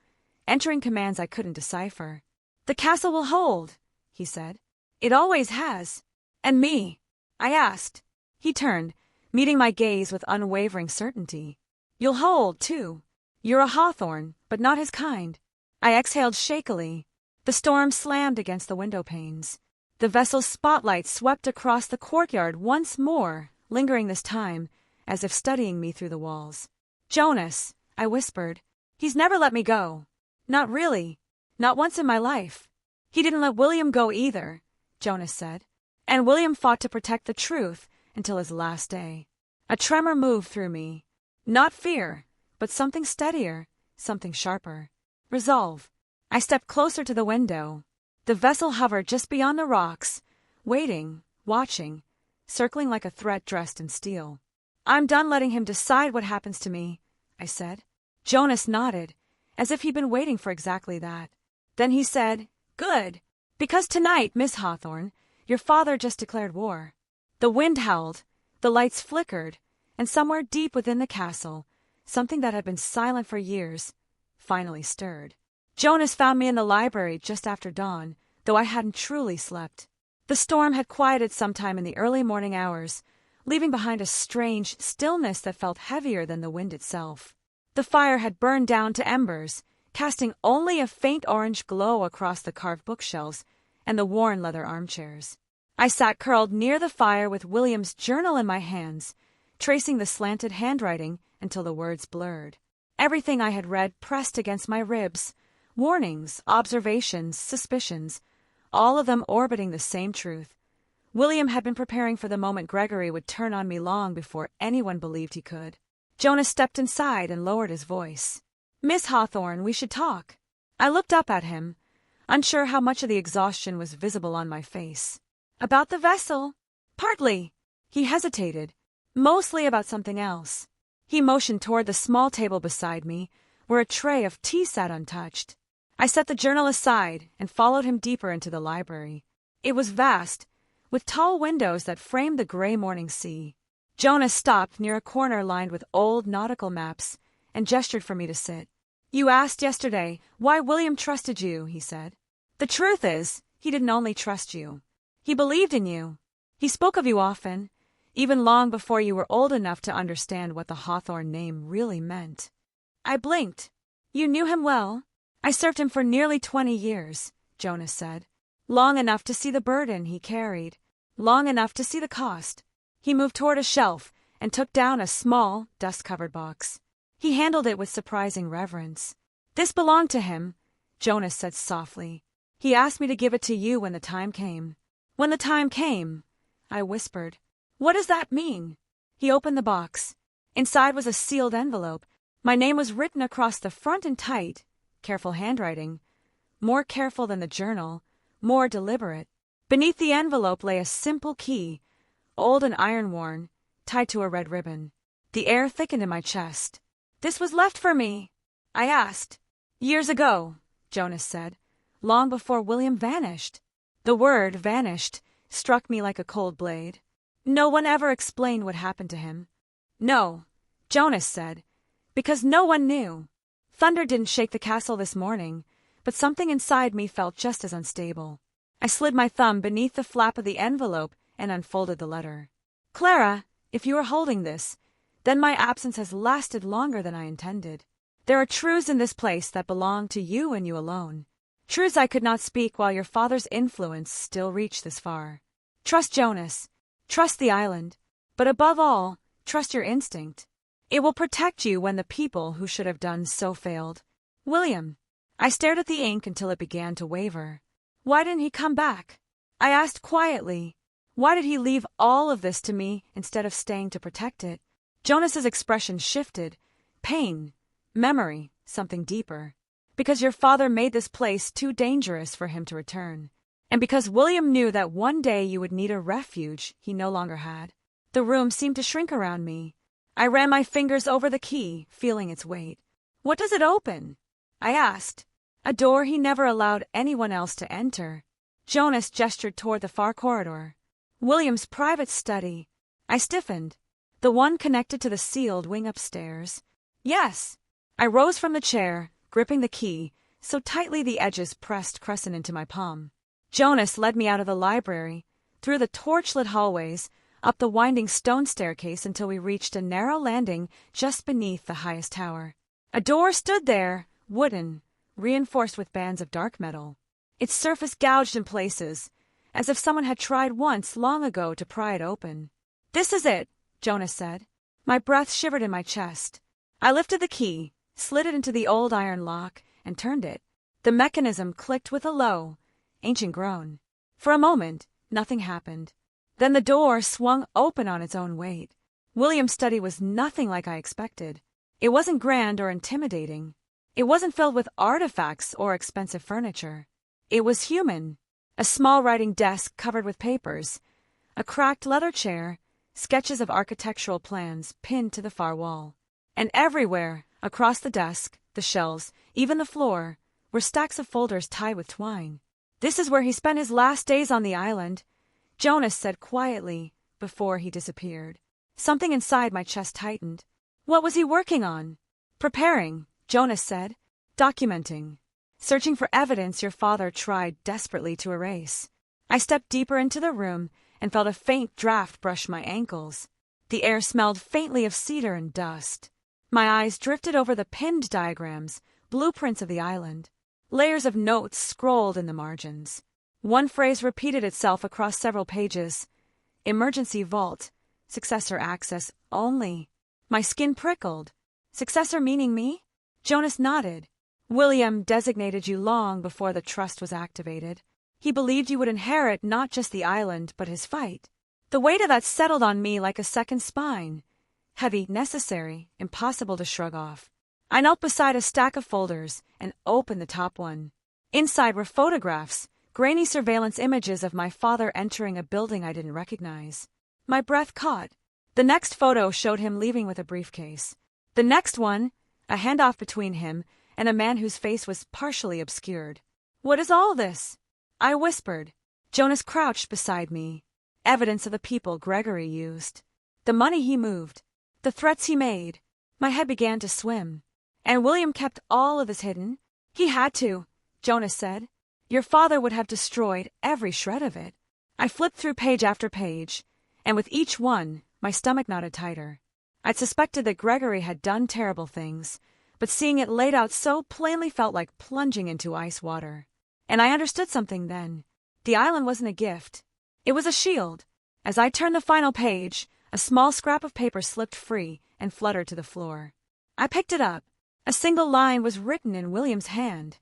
entering commands I couldn't decipher. The castle will hold, he said. It always has. And me? I asked. He turned, meeting my gaze with unwavering certainty. You'll hold, too. You're a Hawthorne, but not his kind. I exhaled shakily. The storm slammed against the window panes. The vessel's spotlight swept across the courtyard once more, lingering this time, as if studying me through the walls. Jonas, I whispered. He's never let me go. Not really. Not once in my life. He didn't let William go either, Jonas said. And William fought to protect the truth until his last day. A tremor moved through me. Not fear, but something steadier, something sharper. Resolve. I stepped closer to the window. The vessel hovered just beyond the rocks, waiting, watching, circling like a threat dressed in steel. I'm done letting him decide what happens to me, I said. Jonas nodded, as if he'd been waiting for exactly that. Then he said, Good, because tonight, Miss Hawthorne, your father just declared war. The wind howled, the lights flickered, and somewhere deep within the castle, something that had been silent for years, finally stirred. Jonas found me in the library just after dawn, though I hadn't truly slept. The storm had quieted sometime in the early morning hours, leaving behind a strange stillness that felt heavier than the wind itself. The fire had burned down to embers, casting only a faint orange glow across the carved bookshelves and the worn leather armchairs. I sat curled near the fire with William's journal in my hands, tracing the slanted handwriting until the words blurred. Everything I had read pressed against my ribs, warnings, observations, suspicions, all of them orbiting the same truth. William had been preparing for the moment Gregory would turn on me long before anyone believed he could. Jonas stepped inside and lowered his voice. Miss Hawthorne, we should talk. I looked up at him, unsure how much of the exhaustion was visible on my face. About the vessel? Partly. He hesitated. Mostly about something else. He motioned toward the small table beside me, where a tray of tea sat untouched. I set the journal aside and followed him deeper into the library. It was vast, with tall windows that framed the gray morning sea. Jonas stopped near a corner lined with old nautical maps and gestured for me to sit. You asked yesterday why William trusted you, he said. The truth is, he didn't only trust you. He believed in you. He spoke of you often. even long before you were old enough to understand what the Hawthorne name really meant. I blinked. You knew him well? I served him for nearly 20 years, Jonas said. Long enough to see the burden he carried. Long enough to see the cost. He moved toward a shelf and took down a small, dust-covered box. He handled it with surprising reverence. This belonged to him, Jonas said softly. He asked me to give it to you when the time came. When the time came, I whispered. What does that mean? He opened the box. Inside was a sealed envelope. My name was written across the front in tight, careful handwriting. More careful than the journal, more deliberate. Beneath the envelope lay a simple key, old and iron-worn, tied to a red ribbon. The air thickened in my chest. This was left for me, I asked. Years ago, Jonas said, long before William vanished. The word vanished struck me like a cold blade. No one ever explained what happened to him. No, Jonas said, because no one knew. Thunder didn't shake the castle this morning, but something inside me felt just as unstable. I slid my thumb beneath the flap of the envelope and unfolded the letter. Clara, if you are holding this, then my absence has lasted longer than I intended. There are truths in this place that belong to you and you alone. Truths I could not speak while your father's influence still reached this far. Trust Jonas. Trust the island. But above all, trust your instinct. It will protect you when the people who should have done so failed. William. I stared at the ink until it began to waver. Why didn't he come back? I asked quietly. Why did he leave all of this to me instead of staying to protect it? Jonas's expression shifted. Pain. Memory. Something deeper. Because your father made this place too dangerous for him to return. And because William knew that one day you would need a refuge he no longer had. The room seemed to shrink around me. I ran my fingers over the key, feeling its weight. What does it open? I asked. A door he never allowed anyone else to enter. Jonas gestured toward the far corridor. William's private study. I stiffened. The one connected to the sealed wing upstairs. Yes. I rose from the chair, gripping the key, so tightly the edges pressed crescent into my palm. Jonas led me out of the library, through the torch-lit hallways, up the winding stone staircase until we reached a narrow landing just beneath the highest tower. A door stood there, wooden, reinforced with bands of dark metal. Its surface gouged in places, as if someone had tried once long ago to pry it open. This is it, Jonas said. My breath shivered in my chest. I lifted the key, slid it into the old iron lock, and turned it. The mechanism clicked with a low, ancient groan. For a moment, nothing happened. Then the door swung open on its own weight. William's study was nothing like I expected. It wasn't grand or intimidating. It wasn't filled with artifacts or expensive furniture. It was human. A small writing desk covered with papers, a cracked leather chair, sketches of architectural plans pinned to the far wall. And everywhere, across the desk, the shelves, even the floor, were stacks of folders tied with twine. This is where he spent his last days on the island, Jonas said quietly before he disappeared. Something inside my chest tightened. What was he working on? Preparing, Jonas said. Documenting. Searching for evidence your father tried desperately to erase. I stepped deeper into the room and felt a faint draft brush my ankles. The air smelled faintly of cedar and dust. My eyes drifted over the pinned diagrams, blueprints of the island. Layers of notes scrolled in the margins. One phrase repeated itself across several pages. Emergency vault. Successor access only. My skin prickled. Successor meaning me? Jonas nodded. William designated you long before the trust was activated. He believed you would inherit not just the island, but his fight. The weight of that settled on me like a second spine. Heavy, necessary, impossible to shrug off. I knelt beside a stack of folders and opened the top one. Inside were photographs, grainy surveillance images of my father entering a building I didn't recognize. My breath caught. The next photo showed him leaving with a briefcase. The next one, a handoff between him and a man whose face was partially obscured. What is all this? I whispered. Jonas crouched beside me. Evidence of the people Gregory used. The money he moved. The threats he made. My head began to swim. And William kept all of this hidden? He had to, Jonas said. Your father would have destroyed every shred of it. I flipped through page after page, and with each one, My stomach knotted tighter. I'd suspected that Gregory had done terrible things, but seeing it laid out so plainly felt like plunging into ice water. And I understood something then. The island wasn't a gift. It was a shield. As I turned the final page, a small scrap of paper slipped free and fluttered to the floor. I picked it up. A single line was written in William's hand.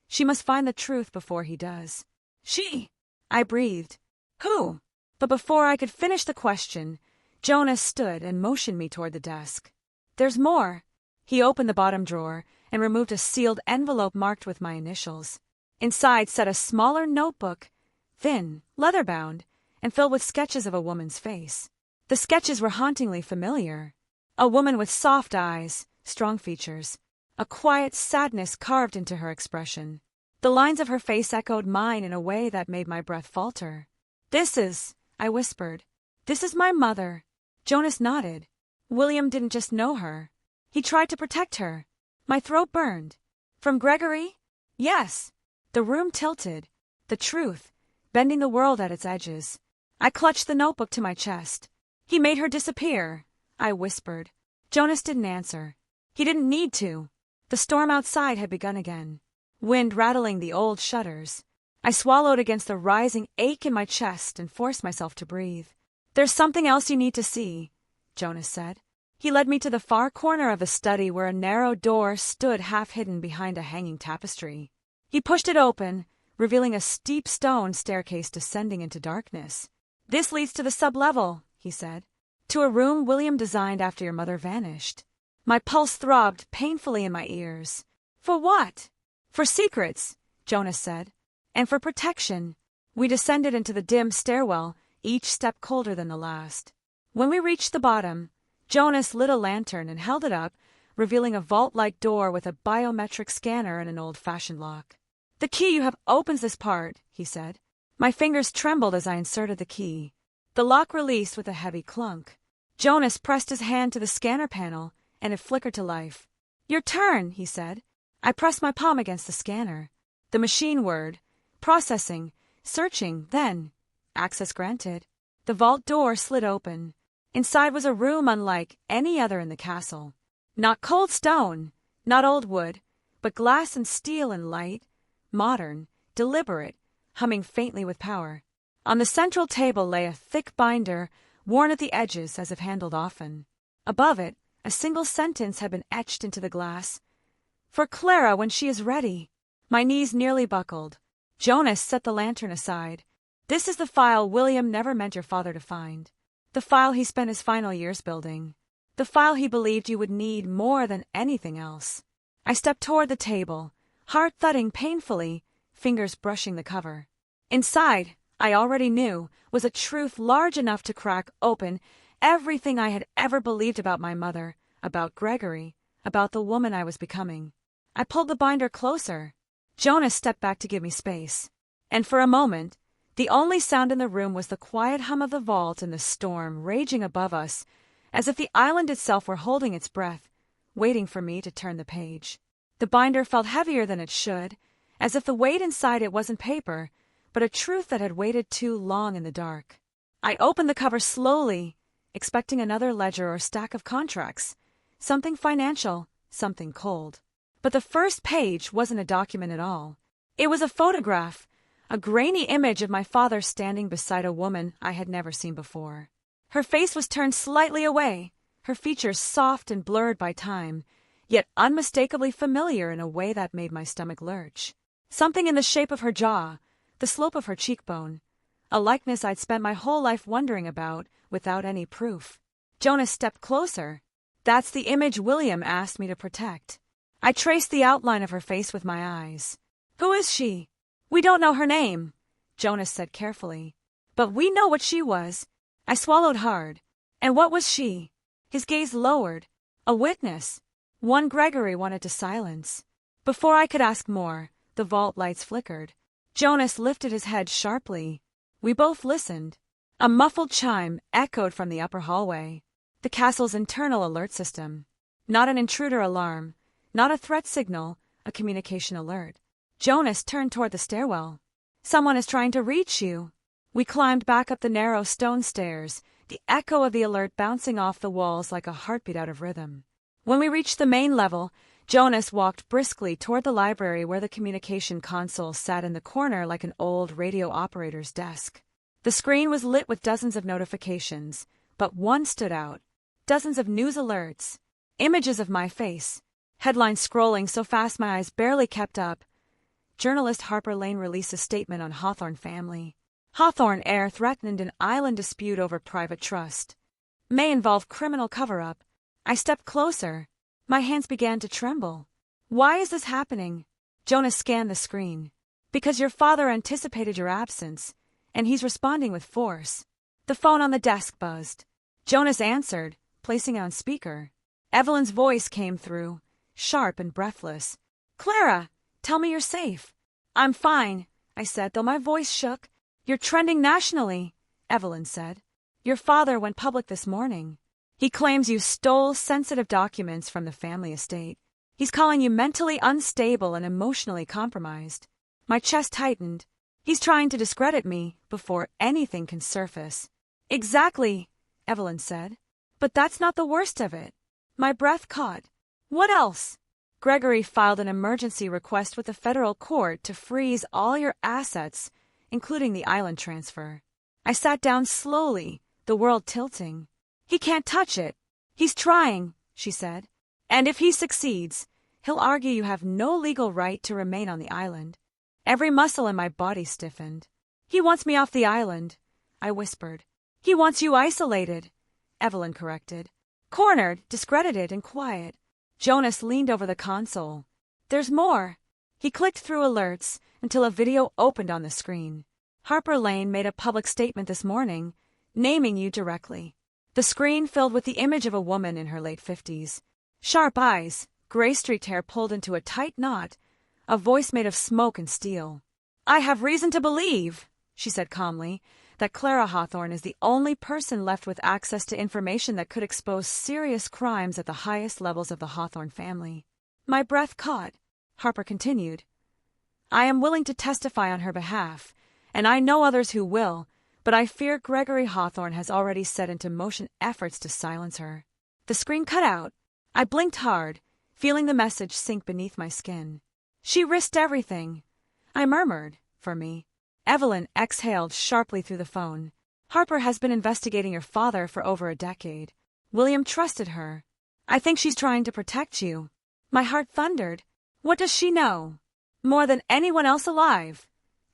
She must find the truth before he does. She? I breathed. Who? But before I could finish the question, Jonas stood and motioned me toward the desk. There's more. He opened the bottom drawer and removed a sealed envelope marked with my initials. Inside sat a smaller notebook, thin, leather-bound, and filled with sketches of a woman's face. The sketches were hauntingly familiar. A woman with soft eyes, strong features, a quiet sadness carved into her expression. The lines of her face echoed mine in a way that made my breath falter. This is, I whispered. This is my mother. Jonas nodded. William didn't just know her. He tried to protect her. My throat burned. From Gregory? Yes. The room tilted. The truth, bending the world at its edges. I clutched the notebook to my chest. He made her disappear, I whispered. Jonas didn't answer. He didn't need to. The storm outside had begun again. Wind rattling the old shutters. I swallowed against the rising ache in my chest and forced myself to breathe. There's something else you need to see, Jonas said. He led me to the far corner of the study where a narrow door stood half-hidden behind a hanging tapestry. He pushed it open, revealing a steep stone staircase descending into darkness. This leads to the sub-level, he said. To a room William designed after your mother vanished. My pulse throbbed painfully in my ears. For what? For secrets, Jonas said. And for protection. We descended into the dim stairwell, each step colder than the last. When we reached the bottom, Jonas lit a lantern and held it up, revealing a vault-like door with a biometric scanner and an old-fashioned lock. The key you have opens this part, he said. My fingers trembled as I inserted the key. The lock released with a heavy clunk. Jonas pressed his hand to the scanner panel, and it flickered to life. Your turn, he said. I pressed my palm against the scanner. The machine word, processing, searching, then, access granted. The vault door slid open. Inside was a room unlike any other in the castle. Not cold stone, not old wood, but glass and steel and light, modern, deliberate, humming faintly with power. On the central table lay a thick binder, worn at the edges as if handled often. Above it, a single sentence had been etched into the glass. For Clara when she is ready. My knees nearly buckled. Jonas set the lantern aside. This is the file William never meant your father to find. The file he spent his final years building. The file he believed you would need more than anything else. I stepped toward the table, heart thudding painfully, fingers brushing the cover. Inside, I already knew, was a truth large enough to crack open everything I had ever believed about my mother, about Gregory, about the woman I was becoming. I pulled the binder closer. Jonas stepped back to give me space. And for a moment, the only sound in the room was the quiet hum of the vault and the storm raging above us, as if the island itself were holding its breath, waiting for me to turn the page. The binder felt heavier than it should, as if the weight inside it wasn't paper, but a truth that had waited too long in the dark. I opened the cover slowly, expecting another ledger or stack of contracts, something financial, something cold. But the first page wasn't a document at all. It was a photograph, a grainy image of my father standing beside a woman I had never seen before. Her face was turned slightly away, her features soft and blurred by time, yet unmistakably familiar in a way that made my stomach lurch. Something in the shape of her jaw, the slope of her cheekbone, a likeness I'd spent my whole life wondering about without any proof. Jonas stepped closer. That's the image William asked me to protect. I traced the outline of her face with my eyes. Who is she? We don't know her name, Jonas said carefully. But we know what she was. I swallowed hard. And what was she? His gaze lowered. A witness. One Gregory wanted to silence. Before I could ask more, the vault lights flickered. Jonas lifted his head sharply. We both listened. A muffled chime echoed from the upper hallway. The castle's internal alert system. Not an intruder alarm, not a threat signal, a communication alert. Jonas turned toward the stairwell. Someone is trying to reach you. We climbed back up the narrow stone stairs, the echo of the alert bouncing off the walls like a heartbeat out of rhythm. When we reached the main level, Jonas walked briskly toward the library where the communication console sat in the corner like an old radio operator's desk. The screen was lit with dozens of notifications, but one stood out. Dozens of news alerts, images of my face, headlines scrolling so fast my eyes barely kept up. Journalist Harper Lane released a statement on Hawthorne family. Hawthorne heir threatened an island dispute over private trust. May involve criminal cover-up. I stepped closer. My hands began to tremble. Why is this happening? Jonas scanned the screen. Because your father anticipated your absence, and he's responding with force. The phone on the desk buzzed. Jonas answered, placing it on speaker. Evelyn's voice came through, sharp and breathless. Clara, tell me you're safe. I'm fine, I said, though my voice shook. You're trending nationally, Evelyn said. Your father went public this morning. He claims you stole sensitive documents from the family estate. He's calling you mentally unstable and emotionally compromised. My chest tightened. He's trying to discredit me before anything can surface. Exactly, Evelyn said. But that's not the worst of it. My breath caught. What else? Gregory filed an emergency request with the federal court to freeze all your assets, including the island transfer. I sat down slowly, the world tilting. He can't touch it. He's trying, she said. And if he succeeds, he'll argue you have no legal right to remain on the island. Every muscle in my body stiffened. He wants me off the island, I whispered. He wants you isolated, Evelyn corrected. Cornered, discredited, and quiet. Jonas leaned over the console. There's more. He clicked through alerts until a video opened on the screen. Harper Lane made a public statement this morning, naming you directly. The screen filled with the image of a woman in her late 50s. Sharp eyes, gray-streaked hair pulled into a tight knot, a voice made of smoke and steel. I have reason to believe, she said calmly, that Clara Hawthorne is the only person left with access to information that could expose serious crimes at the highest levels of the Hawthorne family. My breath caught. Harper continued. I am willing to testify on her behalf, and I know others who will, but I fear Gregory Hawthorne has already set into motion efforts to silence her. The screen cut out. I blinked hard, feeling the message sink beneath my skin. She risked everything. I murmured, for me. Evelyn exhaled sharply through the phone. Harper has been investigating your father for over a decade. William trusted her. I think she's trying to protect you. My heart thundered. What does she know? More than anyone else alive,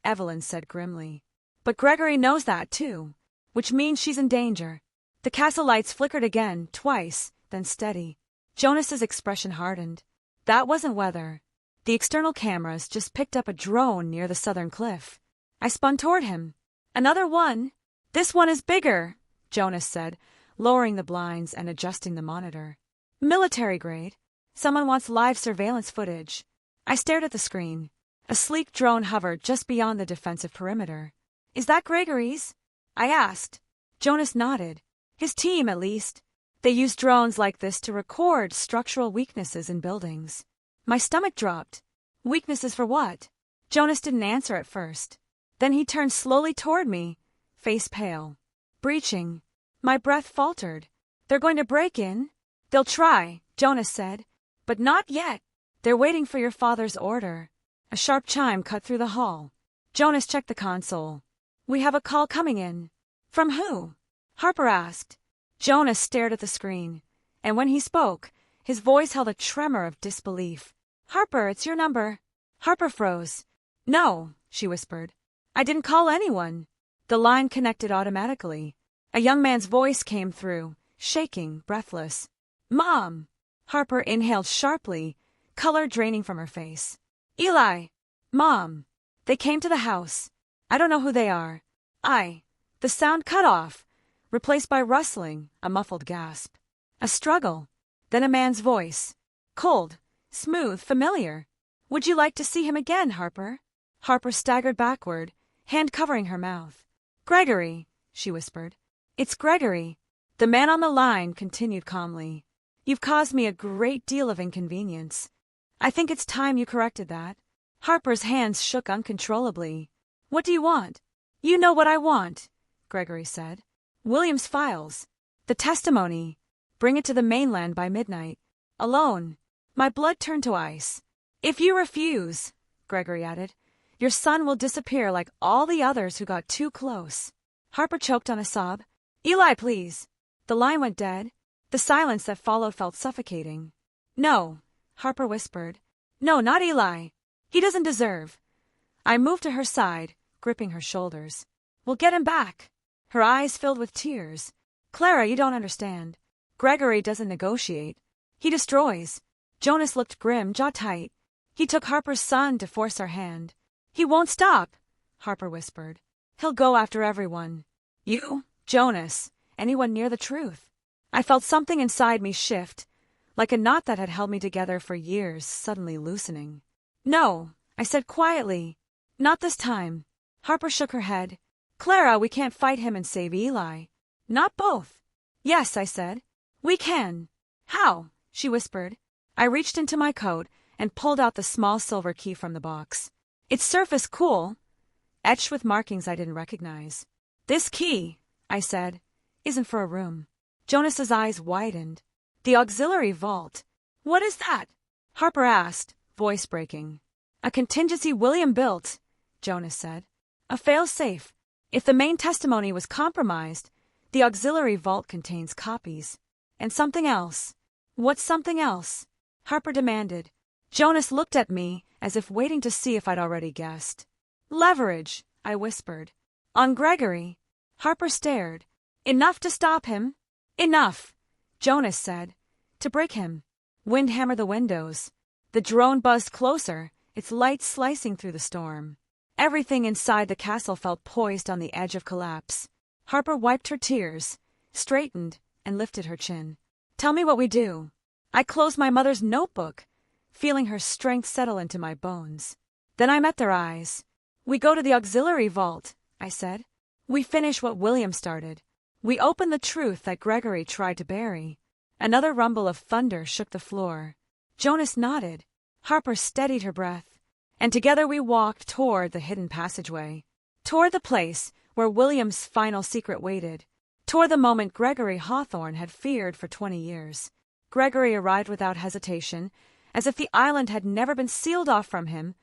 Evelyn said grimly. But Gregory knows that too, which means she's in danger. The castle lights flickered again, twice, then steady. Jonas's expression hardened. That wasn't weather. The external cameras just picked up a drone near the southern cliff. I spun toward him. Another one. This one is bigger, Jonas said, lowering the blinds and adjusting the monitor. Military grade. Someone wants live surveillance footage. I stared at the screen. A sleek drone hovered just beyond the defensive perimeter. Is that Gregory's? I asked. Jonas nodded. His team, at least. They use drones like this to record structural weaknesses in buildings. My stomach dropped. Weaknesses for what? Jonas didn't answer at first. Then he turned slowly toward me, face pale. Breaching. My breath faltered. They're going to break in? They'll try, Jonas said. But not yet. They're waiting for your father's order. A sharp chime cut through the hall. Jonas checked the console. We have a call coming in. From who? Harper asked. Jonas stared at the screen, and when he spoke, his voice held a tremor of disbelief. Harper, it's your number. Harper froze. No, she whispered. I didn't call anyone. The line connected automatically. A young man's voice came through, shaking, breathless. Mom! Harper inhaled sharply, color draining from her face. Eli! Mom! They came to the house. I don't know who they are. The sound cut off, replaced by rustling, a muffled gasp. A struggle. Then a man's voice. Cold, smooth, familiar. Would you like to see him again, Harper? Harper staggered backward, hand covering her mouth. Gregory, she whispered. It's Gregory. The man on the line continued calmly. You've caused me a great deal of inconvenience. I think it's time you corrected that. Harper's hands shook uncontrollably. What do you want? You know what I want, Gregory said. William's files. The testimony. Bring it to the mainland by midnight. Alone. My blood turned to ice. If you refuse, Gregory added, your son will disappear like all the others who got too close. Harper choked on a sob. Eli, please. The line went dead. The silence that followed felt suffocating. No, Harper whispered. No, not Eli. He doesn't deserve. I moved to her side, gripping her shoulders. We'll get him back. Her eyes filled with tears. Clara, you don't understand. Gregory doesn't negotiate. He destroys. Jonas looked grim, jaw tight. He took Harper's son to force our hand. He won't stop, Harper whispered. He'll go after everyone. You, Jonas, anyone near the truth. I felt something inside me shift, like a knot that had held me together for years suddenly loosening. No, I said quietly. Not this time. Harper shook her head. Clara, we can't fight him and save Eli. Not both. Yes, I said. We can. How? She whispered. I reached into my coat and pulled out the small silver key from the box. Its surface cool, etched with markings I didn't recognize. This key, I said, isn't for a room. Jonas's eyes widened. The auxiliary vault. What is that? Harper asked, voice breaking. A contingency William built, Jonas said. A fail-safe. If the main testimony was compromised, the auxiliary vault contains copies. And something else. What's something else? Harper demanded. Jonas looked at me, as if waiting to see if I'd already guessed. Leverage, I whispered. On Gregory. Harper stared. Enough to stop him? Enough, Jonas said. To break him. Wind hammered the windows. The drone buzzed closer, its light slicing through the storm. Everything inside the castle felt poised on the edge of collapse. Harper wiped her tears, straightened, and lifted her chin. Tell me what we do. I closed my mother's notebook, feeling her strength settle into my bones. Then I met their eyes. We go to the auxiliary vault, I said. We finish what William started. We open the truth that Gregory tried to bury. Another rumble of thunder shook the floor. Jonas nodded. Harper steadied her breath. And together we walked toward the hidden passageway. Toward the place where William's final secret waited. Toward the moment Gregory Hawthorne had feared for 20 years. Gregory arrived without hesitation, as if the island had never been sealed off from him,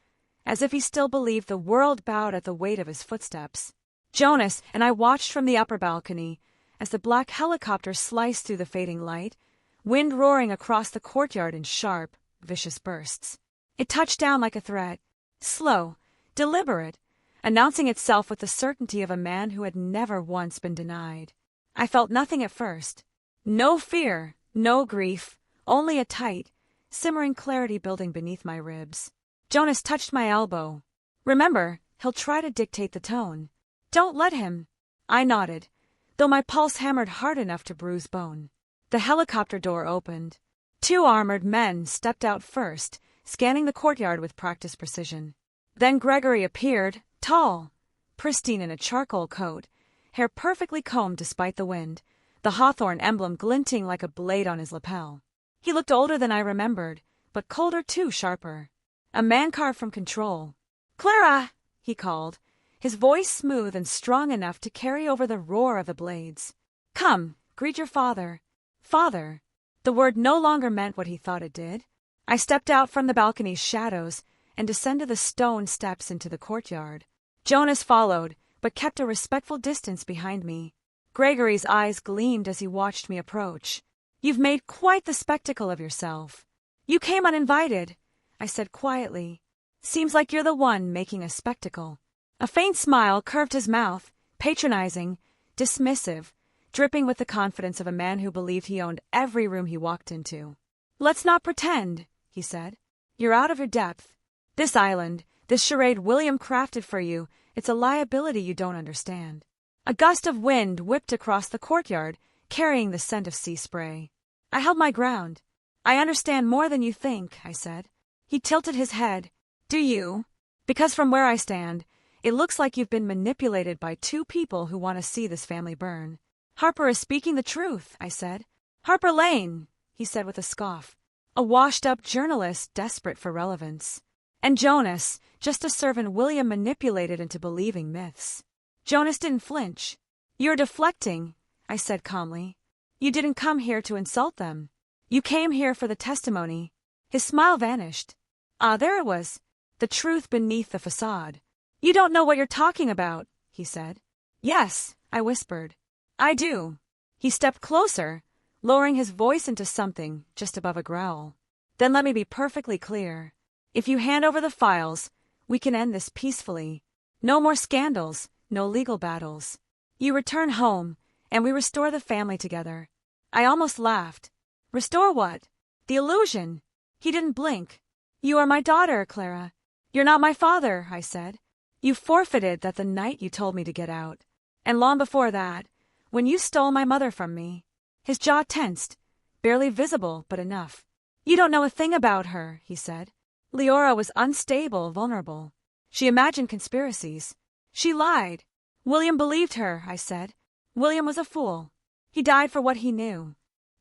as if he still believed the world bowed at the weight of his footsteps. Jonas and I watched from the upper balcony as the black helicopter sliced through the fading light, wind roaring across the courtyard in sharp, vicious bursts. It touched down like a threat, slow, deliberate, announcing itself with the certainty of a man who had never once been denied. I felt nothing at first. No fear, no grief, only a tight, simmering clarity building beneath my ribs. Jonas touched my elbow. Remember, he'll try to dictate the tone. Don't let him. I nodded, though my pulse hammered hard enough to bruise bone. The helicopter door opened. 2 armored men stepped out first, scanning the courtyard with practiced precision. Then Gregory appeared, tall, pristine in a charcoal coat, hair perfectly combed despite the wind, the Hawthorne emblem glinting like a blade on his lapel. He looked older than I remembered, but colder too, sharper. A man carved from control. Clara, he called, his voice smooth and strong enough to carry over the roar of the blades. Come, greet your father. Father. The word no longer meant what he thought it did. I stepped out from the balcony's shadows and descended the stone steps into the courtyard. Jonas followed, but kept a respectful distance behind me. Gregory's eyes gleamed as he watched me approach. You've made quite the spectacle of yourself. You came uninvited, I said quietly. Seems like you're the one making a spectacle. A faint smile curved his mouth, patronizing, dismissive, dripping with the confidence of a man who believed he owned every room he walked into. Let's not pretend, he said. You're out of your depth. This island, this charade William crafted for you, it's a liability you don't understand. A gust of wind whipped across the courtyard, carrying the scent of sea spray. I held my ground. I understand more than you think, I said. He tilted his head. Do you? Because from where I stand, it looks like you've been manipulated by 2 people who want to see this family burn. Harper is speaking the truth, I said. Harper Lane, he said with a scoff. A washed-up journalist desperate for relevance. And Jonas, just a servant William manipulated into believing myths. Jonas didn't flinch. You're deflecting, I said calmly. You didn't come here to insult them. You came here for the testimony. His smile vanished. Ah, there it was. The truth beneath the facade. You don't know what you're talking about, he said. Yes, I whispered. I do. He stepped closer, lowering his voice into something just above a growl. Then let me be perfectly clear. If you hand over the files, we can end this peacefully. No more scandals, no legal battles. You return home, and we restore the family together. I almost laughed. Restore what? The illusion. He didn't blink. You are my daughter, Clara. You're not my father, I said. You forfeited that the night you told me to get out. And long before that, when you stole my mother from me. His jaw tensed, barely visible, but enough. You don't know a thing about her, he said. Leora was unstable, vulnerable. She imagined conspiracies. She lied. William believed her, I said. William was a fool. He died for what he knew.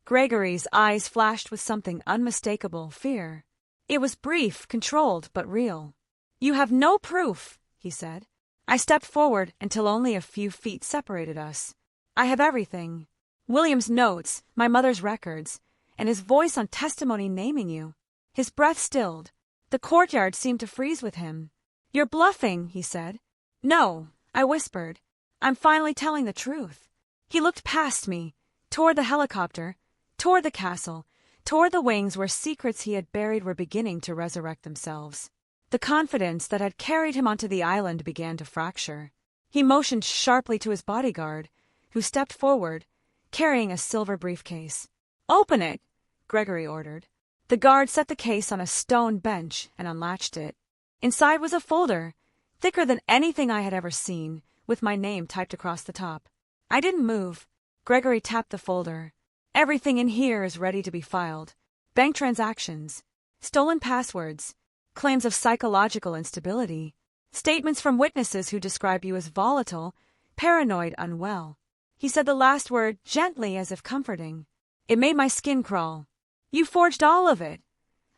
Gregory's eyes flashed with something unmistakable, fear. It was brief, controlled, but real. You have no proof, he said. I stepped forward until only a few feet separated us. I have everything. William's notes, my mother's records, and his voice on testimony naming you. His breath stilled. The courtyard seemed to freeze with him. You're bluffing, he said. No, I whispered. I'm finally telling the truth. He looked past me, toward the helicopter, toward the castle, toward the wings where secrets he had buried were beginning to resurrect themselves. The confidence that had carried him onto the island began to fracture. He motioned sharply to his bodyguard, who stepped forward, carrying a silver briefcase. Open it, Gregory ordered. The guard set the case on a stone bench and unlatched it. Inside was a folder, thicker than anything I had ever seen, with my name typed across the top. I didn't move. Gregory tapped the folder. Everything in here is ready to be filed. Bank transactions, stolen passwords, claims of psychological instability, statements from witnesses who describe you as volatile, paranoid, unwell. He said the last word gently as if comforting. It made my skin crawl. You forged all of it,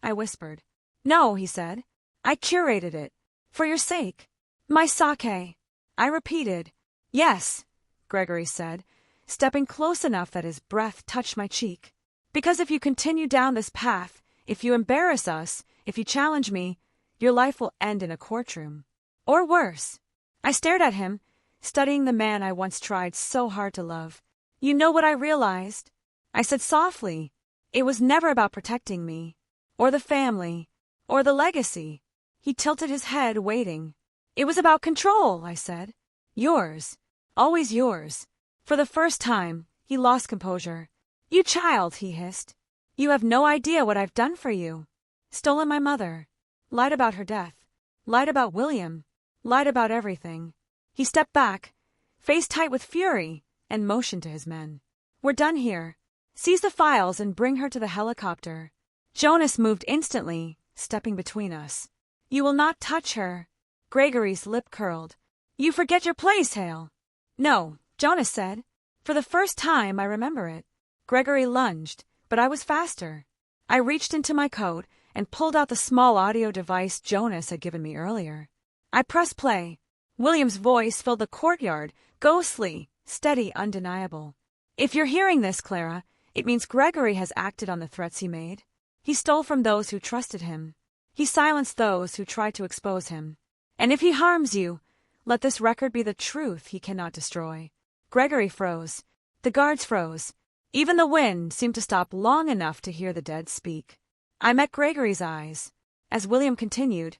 I whispered. No, he said. I curated it. For your sake. My sake. I repeated. Yes, Gregory said, stepping close enough that his breath touched my cheek. Because if you continue down this path, if you embarrass us, if you challenge me, your life will end in a courtroom. Or worse. I stared at him, studying the man I once tried so hard to love. You know what I realized? I said softly. It was never about protecting me, or the family, or the legacy. He tilted his head, waiting. It was about control, I said. Yours. Always yours. For the first time, he lost composure. You child, he hissed. You have no idea what I've done for you. Stolen my mother. Lied about her death. Lied about William. Lied about everything. He stepped back, face tight with fury, and motioned to his men. We're done here. Seize the files and bring her to the helicopter. Jonas moved instantly, stepping between us. You will not touch her. Gregory's lip curled. You forget your place, Hale. No, Jonas said. For the first time, I remember it. Gregory lunged, but I was faster. I reached into my coat and pulled out the small audio device Jonas had given me earlier. I pressed play. William's voice filled the courtyard, ghostly, steady, undeniable. If you're hearing this, Clara, it means Gregory has acted on the threats he made. He stole from those who trusted him. He silenced those who tried to expose him. And if he harms you, let this record be the truth he cannot destroy. Gregory froze. The guards froze. Even the wind seemed to stop long enough to hear the dead speak. I met Gregory's eyes. As William continued,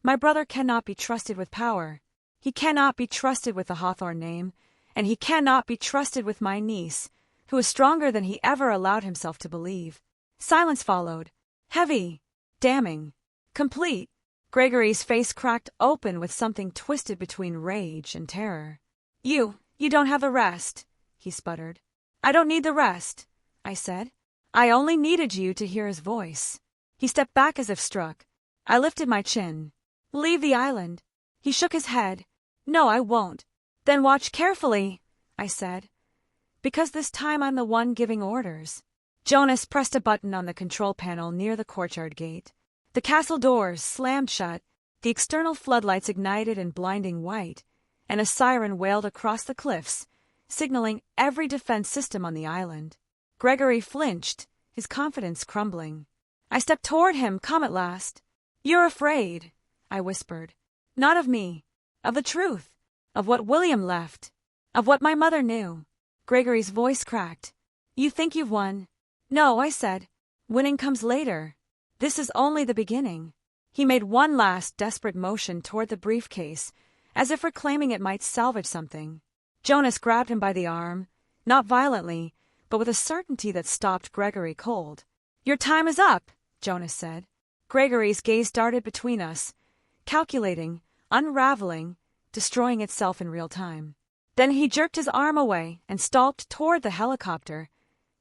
my brother cannot be trusted with power. He cannot be trusted with the Hawthorne name, and he cannot be trusted with my niece, who is stronger than he ever allowed himself to believe. Silence followed. Heavy. Damning. Complete. Gregory's face cracked open with something twisted between rage and terror. You don't have the rest, he sputtered. I don't need the rest, I said. I only needed you to hear his voice. He stepped back as if struck. I lifted my chin. Leave the island. He shook his head. No, I won't. Then watch carefully, I said. Because this time I'm the one giving orders. Jonas pressed a button on the control panel near the courtyard gate. The castle doors slammed shut, the external floodlights ignited in blinding white, and a siren wailed across the cliffs, signaling every defense system on the island. Gregory flinched, his confidence crumbling. I stepped toward him, calm at last. "You're afraid," I whispered. "Not of me. Of the truth. Of what William left. Of what my mother knew." Gregory's voice cracked. "You think you've won?" "No," I said. "Winning comes later. This is only the beginning." He made one last desperate motion toward the briefcase, as if reclaiming it might salvage something. Jonas grabbed him by the arm, not violently, but with a certainty that stopped Gregory cold. "Your time is up," Jonas said. Gregory's gaze darted between us, calculating, unraveling, destroying itself in real time. Then he jerked his arm away and stalked toward the helicopter,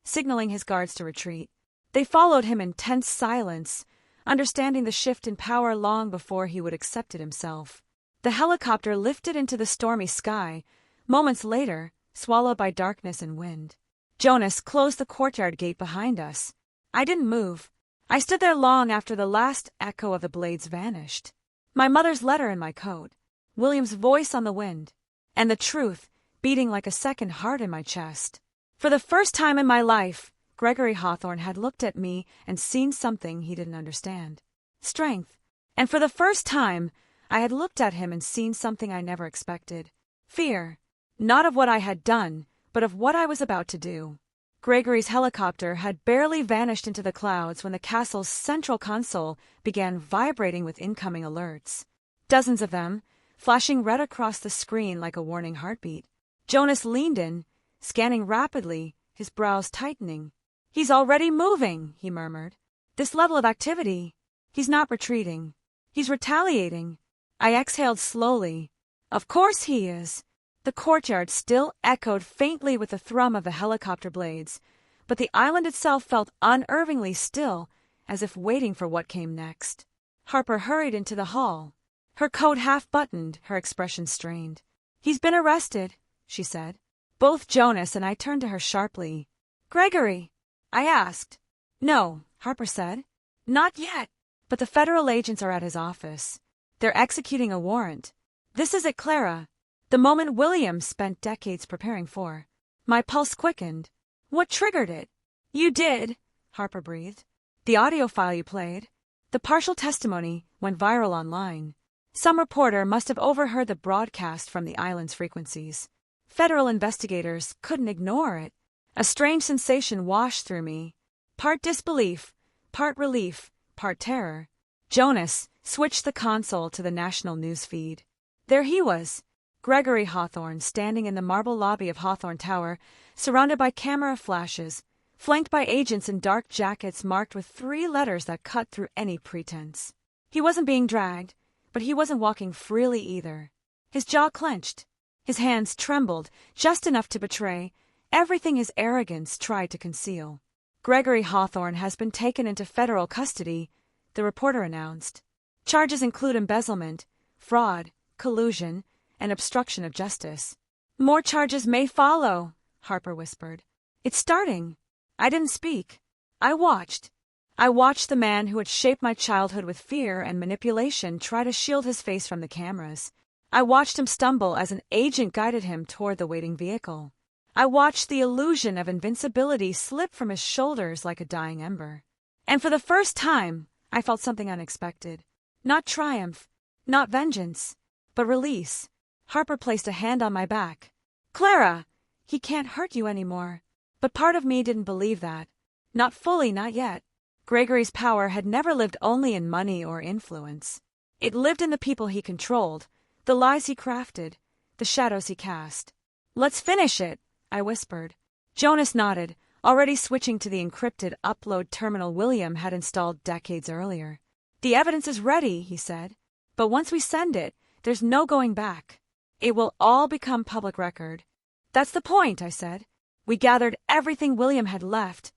signaling his guards to retreat. They followed him in tense silence, understanding the shift in power long before he would accept it himself. The helicopter lifted into the stormy sky, moments later, swallowed by darkness and wind. Jonas closed the courtyard gate behind us. I didn't move. I stood there long after the last echo of the blades vanished. My mother's letter in my coat, William's voice on the wind, and the truth beating like a second heart in my chest. For the first time in my life, Gregory Hawthorne had looked at me and seen something he didn't understand. Strength. And for the first time, I had looked at him and seen something I never expected. Fear. Not of what I had done, but of what I was about to do. Gregory's helicopter had barely vanished into the clouds when the castle's central console began vibrating with incoming alerts. Dozens of them, flashing red across the screen like a warning heartbeat. Jonas leaned in, scanning rapidly, his brows tightening. "He's already moving," he murmured. "This level of activity. He's not retreating. He's retaliating." I exhaled slowly. "Of course he is." The courtyard still echoed faintly with the thrum of the helicopter blades, but the island itself felt unnervingly still, as if waiting for what came next. Harper hurried into the hall, her coat half-buttoned, her expression strained. "He's been arrested," she said. Both Jonas and I turned to her sharply. "Gregory?" I asked. "No," Harper said. "Not yet. But the federal agents are at his office. They're executing a warrant. This is it, Clara. The moment William spent decades preparing for." My pulse quickened. "What triggered it?" "You did," Harper breathed. "The audio file you played. The partial testimony went viral online. Some reporter must have overheard the broadcast from the island's frequencies. Federal investigators couldn't ignore it. A strange sensation washed through me. Part disbelief, part relief, part terror. Jonas switched the console to the national news feed. There he was, Gregory Hawthorne, standing in the marble lobby of Hawthorne Tower, surrounded by camera flashes, flanked by agents in dark jackets marked with 3 letters that cut through any pretense. He wasn't being dragged, but he wasn't walking freely either. His jaw clenched. His hands trembled, just enough to betray everything his arrogance tried to conceal. "Gregory Hawthorne has been taken into federal custody," the reporter announced. "Charges include embezzlement, fraud, collusion, and obstruction of justice." "More charges may follow," Harper whispered. "It's starting." I didn't speak. I watched. I watched the man who had shaped my childhood with fear and manipulation try to shield his face from the cameras. I watched him stumble as an agent guided him toward the waiting vehicle. I watched the illusion of invincibility slip from his shoulders like a dying ember. And for the first time, I felt something unexpected. Not triumph, not vengeance, but release. Harper placed a hand on my back. "Clara, he can't hurt you anymore." But part of me didn't believe that. Not fully, not yet. Gregory's power had never lived only in money or influence. It lived in the people he controlled, the lies he crafted, the shadows he cast. "Let's finish it," I whispered. Jonas nodded, already switching to the encrypted upload terminal William had installed decades earlier. "The evidence is ready," he said. "But once we send it, there's no going back. It will all become public record." "That's the point," I said. We gathered everything William had left.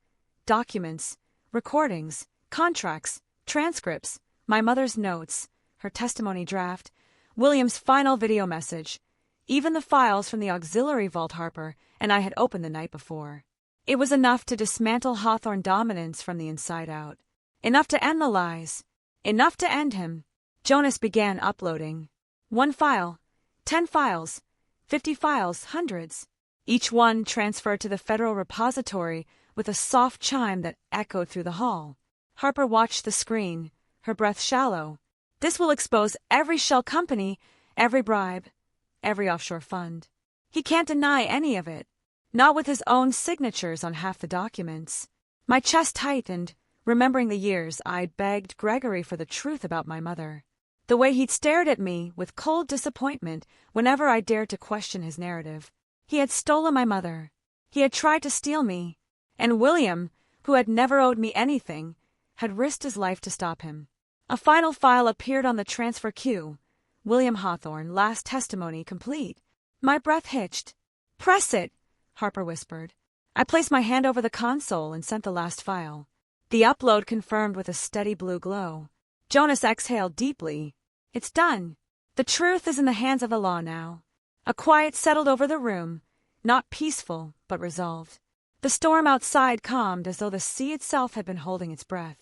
Documents, recordings, contracts, transcripts, my mother's notes, her testimony draft, William's final video message, even the files from the auxiliary vault Harper and I had opened the night before. It was enough to dismantle Hawthorne dominance from the inside out. Enough to end the lies. Enough to end him. Jonas began uploading. 1 file, 10 files, 50 files, hundreds. Each one transferred to the federal repository with a soft chime that echoed through the hall. Harper watched the screen, her breath shallow. This will expose every shell company, every bribe, every offshore fund. He can't deny any of it, not with his own signatures on half the documents. My chest tightened, remembering the years I'd begged Gregory for the truth about my mother. The way he'd stared at me with cold disappointment whenever I dared to question his narrative. He had stolen my mother. He had tried to steal me. And William, who had never owed me anything, had risked his life to stop him. A final file appeared on the transfer queue. William Hawthorne, last testimony complete. My breath hitched. "Press it," Harper whispered. I placed my hand over the console and sent the last file. The upload confirmed with a steady blue glow. Jonas exhaled deeply. It's done. The truth is in the hands of the law now. A quiet settled over the room, not peaceful, but resolved. The storm outside calmed as though the sea itself had been holding its breath.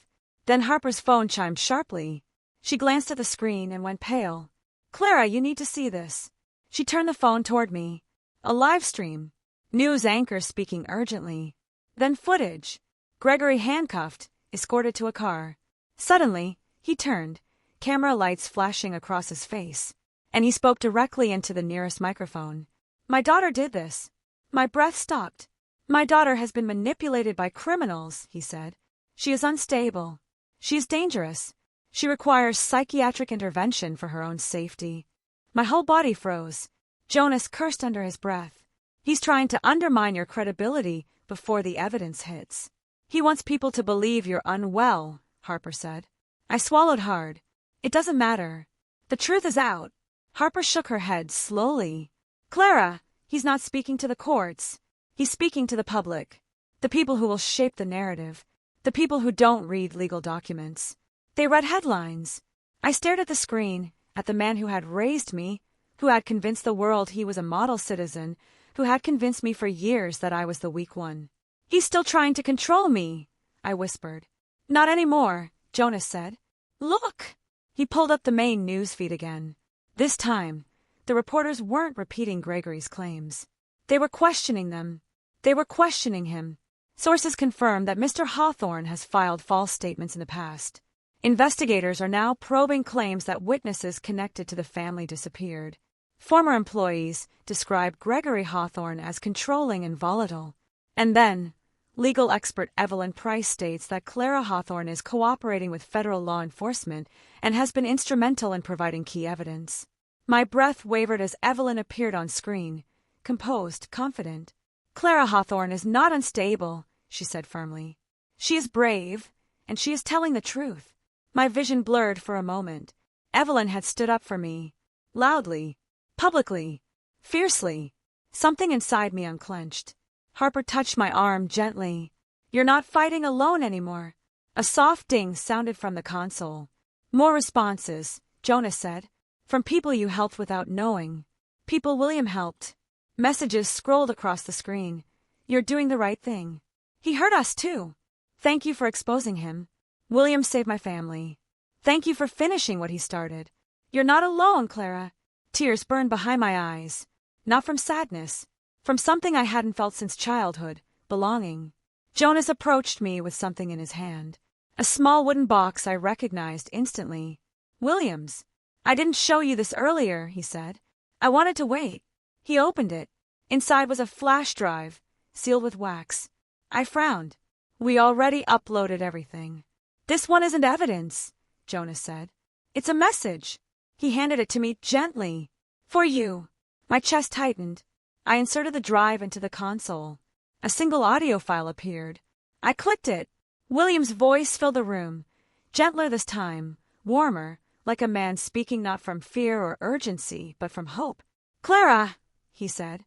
Then Harper's phone chimed sharply. She glanced at the screen and went pale. "Clara, you need to see this." She turned the phone toward me. A live stream. News anchor speaking urgently. Then footage. Gregory handcuffed, escorted to a car. Suddenly, he turned, camera lights flashing across his face, and he spoke directly into the nearest microphone. "My daughter did this." My breath stopped. "My daughter has been manipulated by criminals," he said. "She is unstable. She is dangerous. She requires psychiatric intervention for her own safety." My whole body froze. Jonas cursed under his breath. "He's trying to undermine your credibility before the evidence hits. He wants people to believe you're unwell," Harper said. I swallowed hard. "It doesn't matter. The truth is out." Harper shook her head slowly. "Clara, he's not speaking to the courts. He's speaking to the public. The people who will shape the narrative. The people who don't read legal documents. They read headlines." I stared at the screen, at the man who had raised me, who had convinced the world he was a model citizen, who had convinced me for years that I was the weak one. "He's still trying to control me," I whispered. "Not anymore," Jonas said. "Look!" He pulled up the main news feed again. This time, the reporters weren't repeating Gregory's claims. They were questioning them. They were questioning him. Sources confirm that Mr. Hawthorne has filed false statements in the past. Investigators are now probing claims that witnesses connected to the family disappeared. Former employees describe Gregory Hawthorne as controlling and volatile. And then, legal expert Evelyn Price states that Clara Hawthorne is cooperating with federal law enforcement and has been instrumental in providing key evidence. My breath wavered as Evelyn appeared on screen, composed, confident. "Clara Hawthorne is not unstable," she said firmly. "She is brave, and she is telling the truth." My vision blurred for a moment. Evelyn had stood up for me. Loudly. Publicly. Fiercely. Something inside me unclenched. Harper touched my arm gently. "You're not fighting alone anymore." A soft ding sounded from the console. "More responses," Jonas said. "From people you helped without knowing. People William helped." Messages scrolled across the screen. "You're doing the right thing. He hurt us too. Thank you for exposing him. William saved my family. Thank you for finishing what he started. You're not alone, Clara." Tears burned behind my eyes. Not from sadness. From something I hadn't felt since childhood, belonging. Jonas approached me with something in his hand. A small wooden box I recognized instantly. "Williams. I didn't show you this earlier," he said. "I wanted to wait." He opened it. Inside was a flash drive, sealed with wax. I frowned. "We already uploaded everything." "This one isn't evidence," Jonas said. "It's a message." He handed it to me gently. "For you." My chest tightened. I inserted the drive into the console. A single audio file appeared. I clicked it. William's voice filled the room. Gentler this time, warmer, like a man speaking not from fear or urgency, but from hope. "Clara," he said,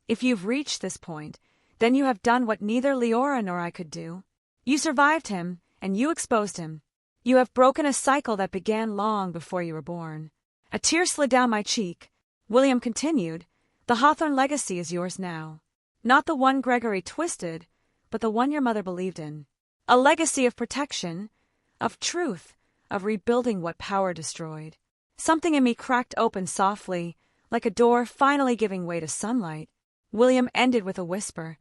"if you've reached this point, then you have done what neither Leora nor I could do. You survived him, and you exposed him. You have broken a cycle that began long before you were born." A tear slid down my cheek. William continued, "The Hawthorne legacy is yours now. Not the one Gregory twisted, but the one your mother believed in. A legacy of protection, of truth, of rebuilding what power destroyed." Something in me cracked open softly, like a door finally giving way to sunlight. William ended with a whisper.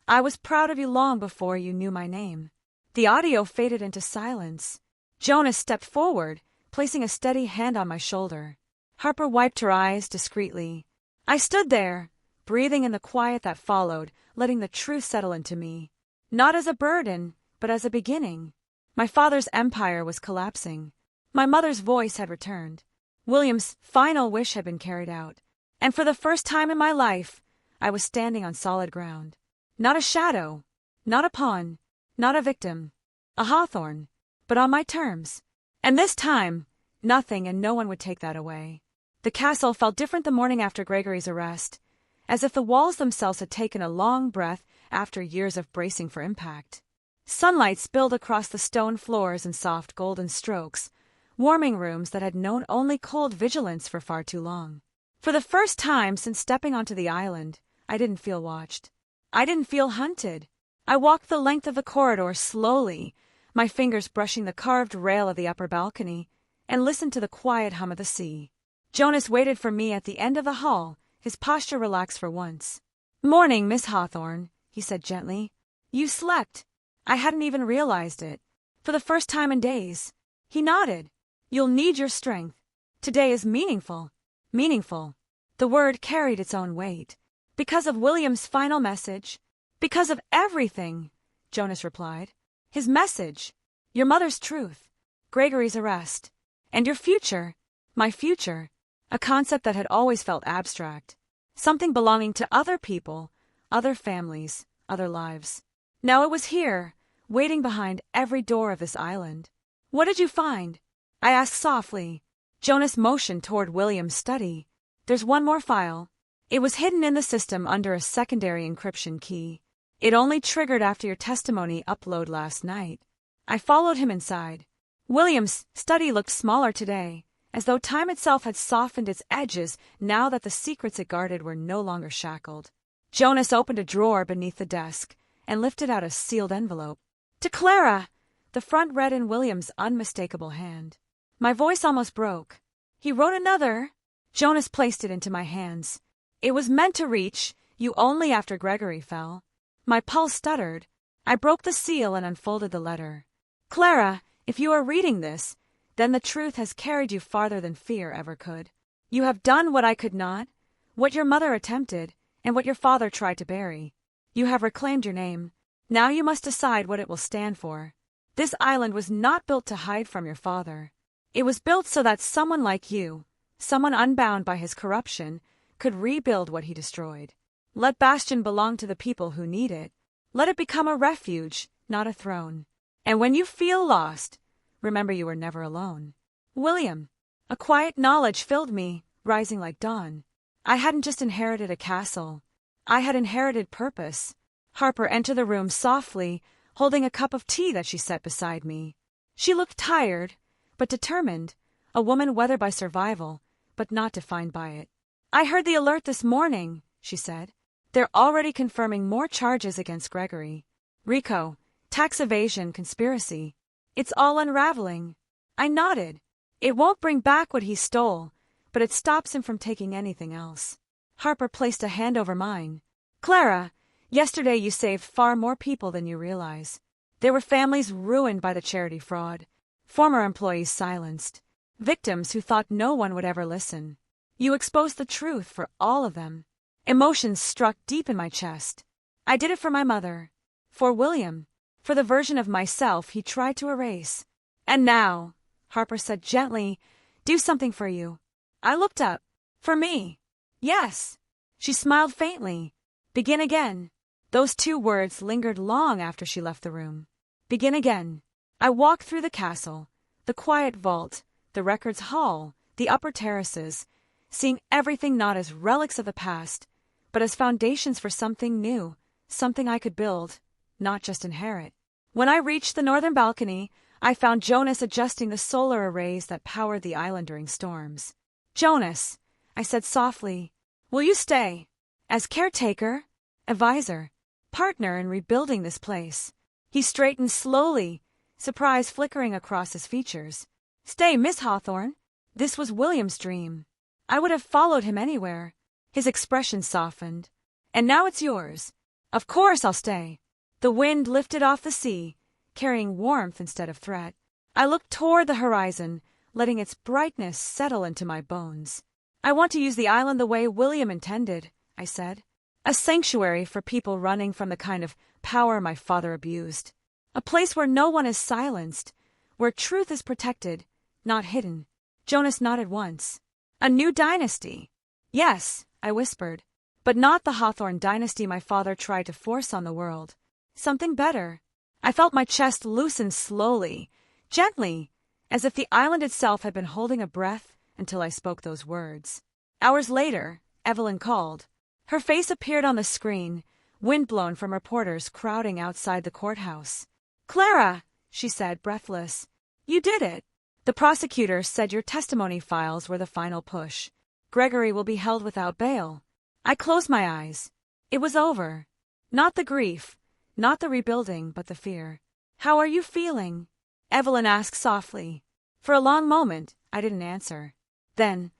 I was proud of you long before you knew my name. The audio faded into silence. Jonas stepped forward, placing a steady hand on my shoulder. Harper wiped her eyes discreetly. I stood there, breathing in the quiet that followed, letting the truth settle into me. Not as a burden, but as a beginning. My father's empire was collapsing. My mother's voice had returned. William's final wish had been carried out. And for the first time in my life, I was standing on solid ground. Not a shadow, not a pawn, not a victim, a Hawthorne, but on my terms. And this time, nothing and no one would take that away. The castle felt different the morning after Gregory's arrest, as if the walls themselves had taken a long breath after years of bracing for impact. Sunlight spilled across the stone floors in soft golden strokes, warming rooms that had known only cold vigilance for far too long. For the first time since stepping onto the island, I didn't feel watched. I didn't feel hunted. I walked the length of the corridor slowly, my fingers brushing the carved rail of the upper balcony, and listened to the quiet hum of the sea. Jonas waited for me at the end of the hall, his posture relaxed for once. "Morning, Miss Hawthorne," he said gently. "You slept." I hadn't even realized it. For the first time in days. He nodded. "You'll need your strength. Today is meaningful." Meaningful. The word carried its own weight. "Because of William's final message." "Because of everything," Jonas replied. "His message, your mother's truth, Gregory's arrest, and your future, my future," a concept that had always felt abstract, something belonging to other people, other families, other lives. Now it was here, waiting behind every door of this island. "What did you find?" I asked softly. Jonas motioned toward William's study. "There's one more file. It was hidden in the system under a secondary encryption key. It only triggered after your testimony upload last night." I followed him inside. William's study looked smaller today, as though time itself had softened its edges now that the secrets it guarded were no longer shackled. Jonas opened a drawer beneath the desk and lifted out a sealed envelope. "To Clara," the front read in William's unmistakable hand. My voice almost broke. "He wrote another." Jonas placed it into my hands. "It was meant to reach you only after Gregory fell." My pulse stuttered. I broke the seal and unfolded the letter. "Clara, if you are reading this, then the truth has carried you farther than fear ever could. You have done what I could not, what your mother attempted, and what your father tried to bury. You have reclaimed your name. Now you must decide what it will stand for. This island was not built to hide from your father. It was built so that someone like you, someone unbound by his corruption, could rebuild what he destroyed. Let Bastion belong to the people who need it. Let it become a refuge, not a throne. And when you feel lost, remember you were never alone." William. A quiet knowledge filled me, rising like dawn. I hadn't just inherited a castle. I had inherited purpose. Harper entered the room softly, holding a cup of tea that she set beside me. She looked tired, but determined, a woman weathered by survival, but not defined by it. "I heard the alert this morning," she said. "They're already confirming more charges against Gregory. RICO, tax evasion, conspiracy. It's all unraveling." I nodded. "It won't bring back what he stole, but it stops him from taking anything else." Harper placed a hand over mine. "Clara, yesterday you saved far more people than you realize. There were families ruined by the charity fraud, former employees silenced, victims who thought no one would ever listen. You exposed the truth for all of them." Emotions struck deep in my chest. I did it for my mother, for William, for the version of myself he tried to erase. "And now," Harper said gently, "do something for you." I looked up. "For me?" "Yes." She smiled faintly. "Begin again." Those two words lingered long after she left the room. Begin again. I walked through the castle, the quiet vault, the records hall, the upper terraces, seeing everything not as relics of the past, but as foundations for something new, something I could build, not just inherit. When I reached the northern balcony, I found Jonas adjusting the solar arrays that powered the island during storms. "Jonas," I said softly, "will you stay? As caretaker, advisor, partner in rebuilding this place." He straightened slowly, surprise flickering across his features. "Stay, Miss Hawthorne." This was William's dream. I would have followed him anywhere. His expression softened. And now it's yours. Of course I'll stay. The wind lifted off the sea, carrying warmth instead of threat. I looked toward the horizon, letting its brightness settle into my bones. I want to use the island the way William intended, I said. A sanctuary for people running from the kind of power my father abused. A place where no one is silenced, where truth is protected, not hidden. Jonas nodded once. A new dynasty. Yes, I whispered, but not the Hawthorne dynasty my father tried to force on the world. Something better. I felt my chest loosen slowly, gently, as if the island itself had been holding a breath until I spoke those words. Hours later, Evelyn called. Her face appeared on the screen, windblown from reporters crowding outside the courthouse. "Clara," she said, breathless, "you did it. The prosecutor said your testimony files were the final push. Gregory will be held without bail." I closed my eyes. It was over. Not the grief, not the rebuilding, but the fear. "How are you feeling?" Evelyn asked softly. For a long moment, I didn't answer. Then,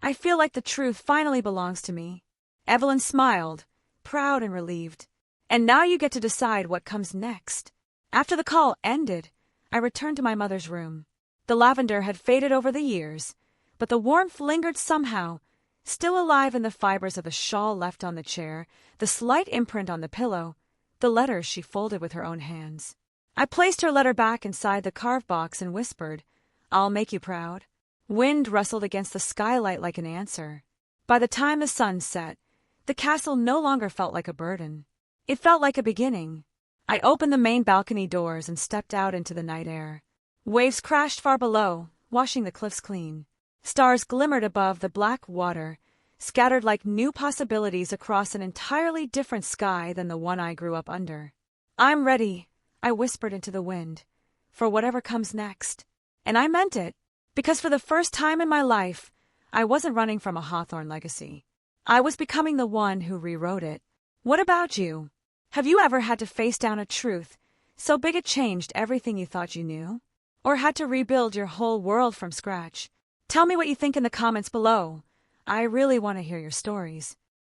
"I feel like the truth finally belongs to me." Evelyn smiled, proud and relieved. "And now you get to decide what comes next." After the call ended, I returned to my mother's room. The lavender had faded over the years, but the warmth lingered somehow, still alive in the fibers of the shawl left on the chair, the slight imprint on the pillow, the letters she folded with her own hands. I placed her letter back inside the carve box and whispered, "I'll make you proud." Wind rustled against the skylight like an answer. By the time the sun set, the castle no longer felt like a burden. It felt like a beginning. I opened the main balcony doors and stepped out into the night air. Waves crashed far below, washing the cliffs clean. Stars glimmered above the black water, scattered like new possibilities across an entirely different sky than the one I grew up under. "I'm ready," I whispered into the wind, "for whatever comes next." And I meant it, because for the first time in my life, I wasn't running from a Hawthorne legacy. I was becoming the one who rewrote it. What about you? Have you ever had to face down a truth so big it changed everything you thought you knew? Or had to rebuild your whole world from scratch? Tell me what you think in the comments below. I really want to hear your stories.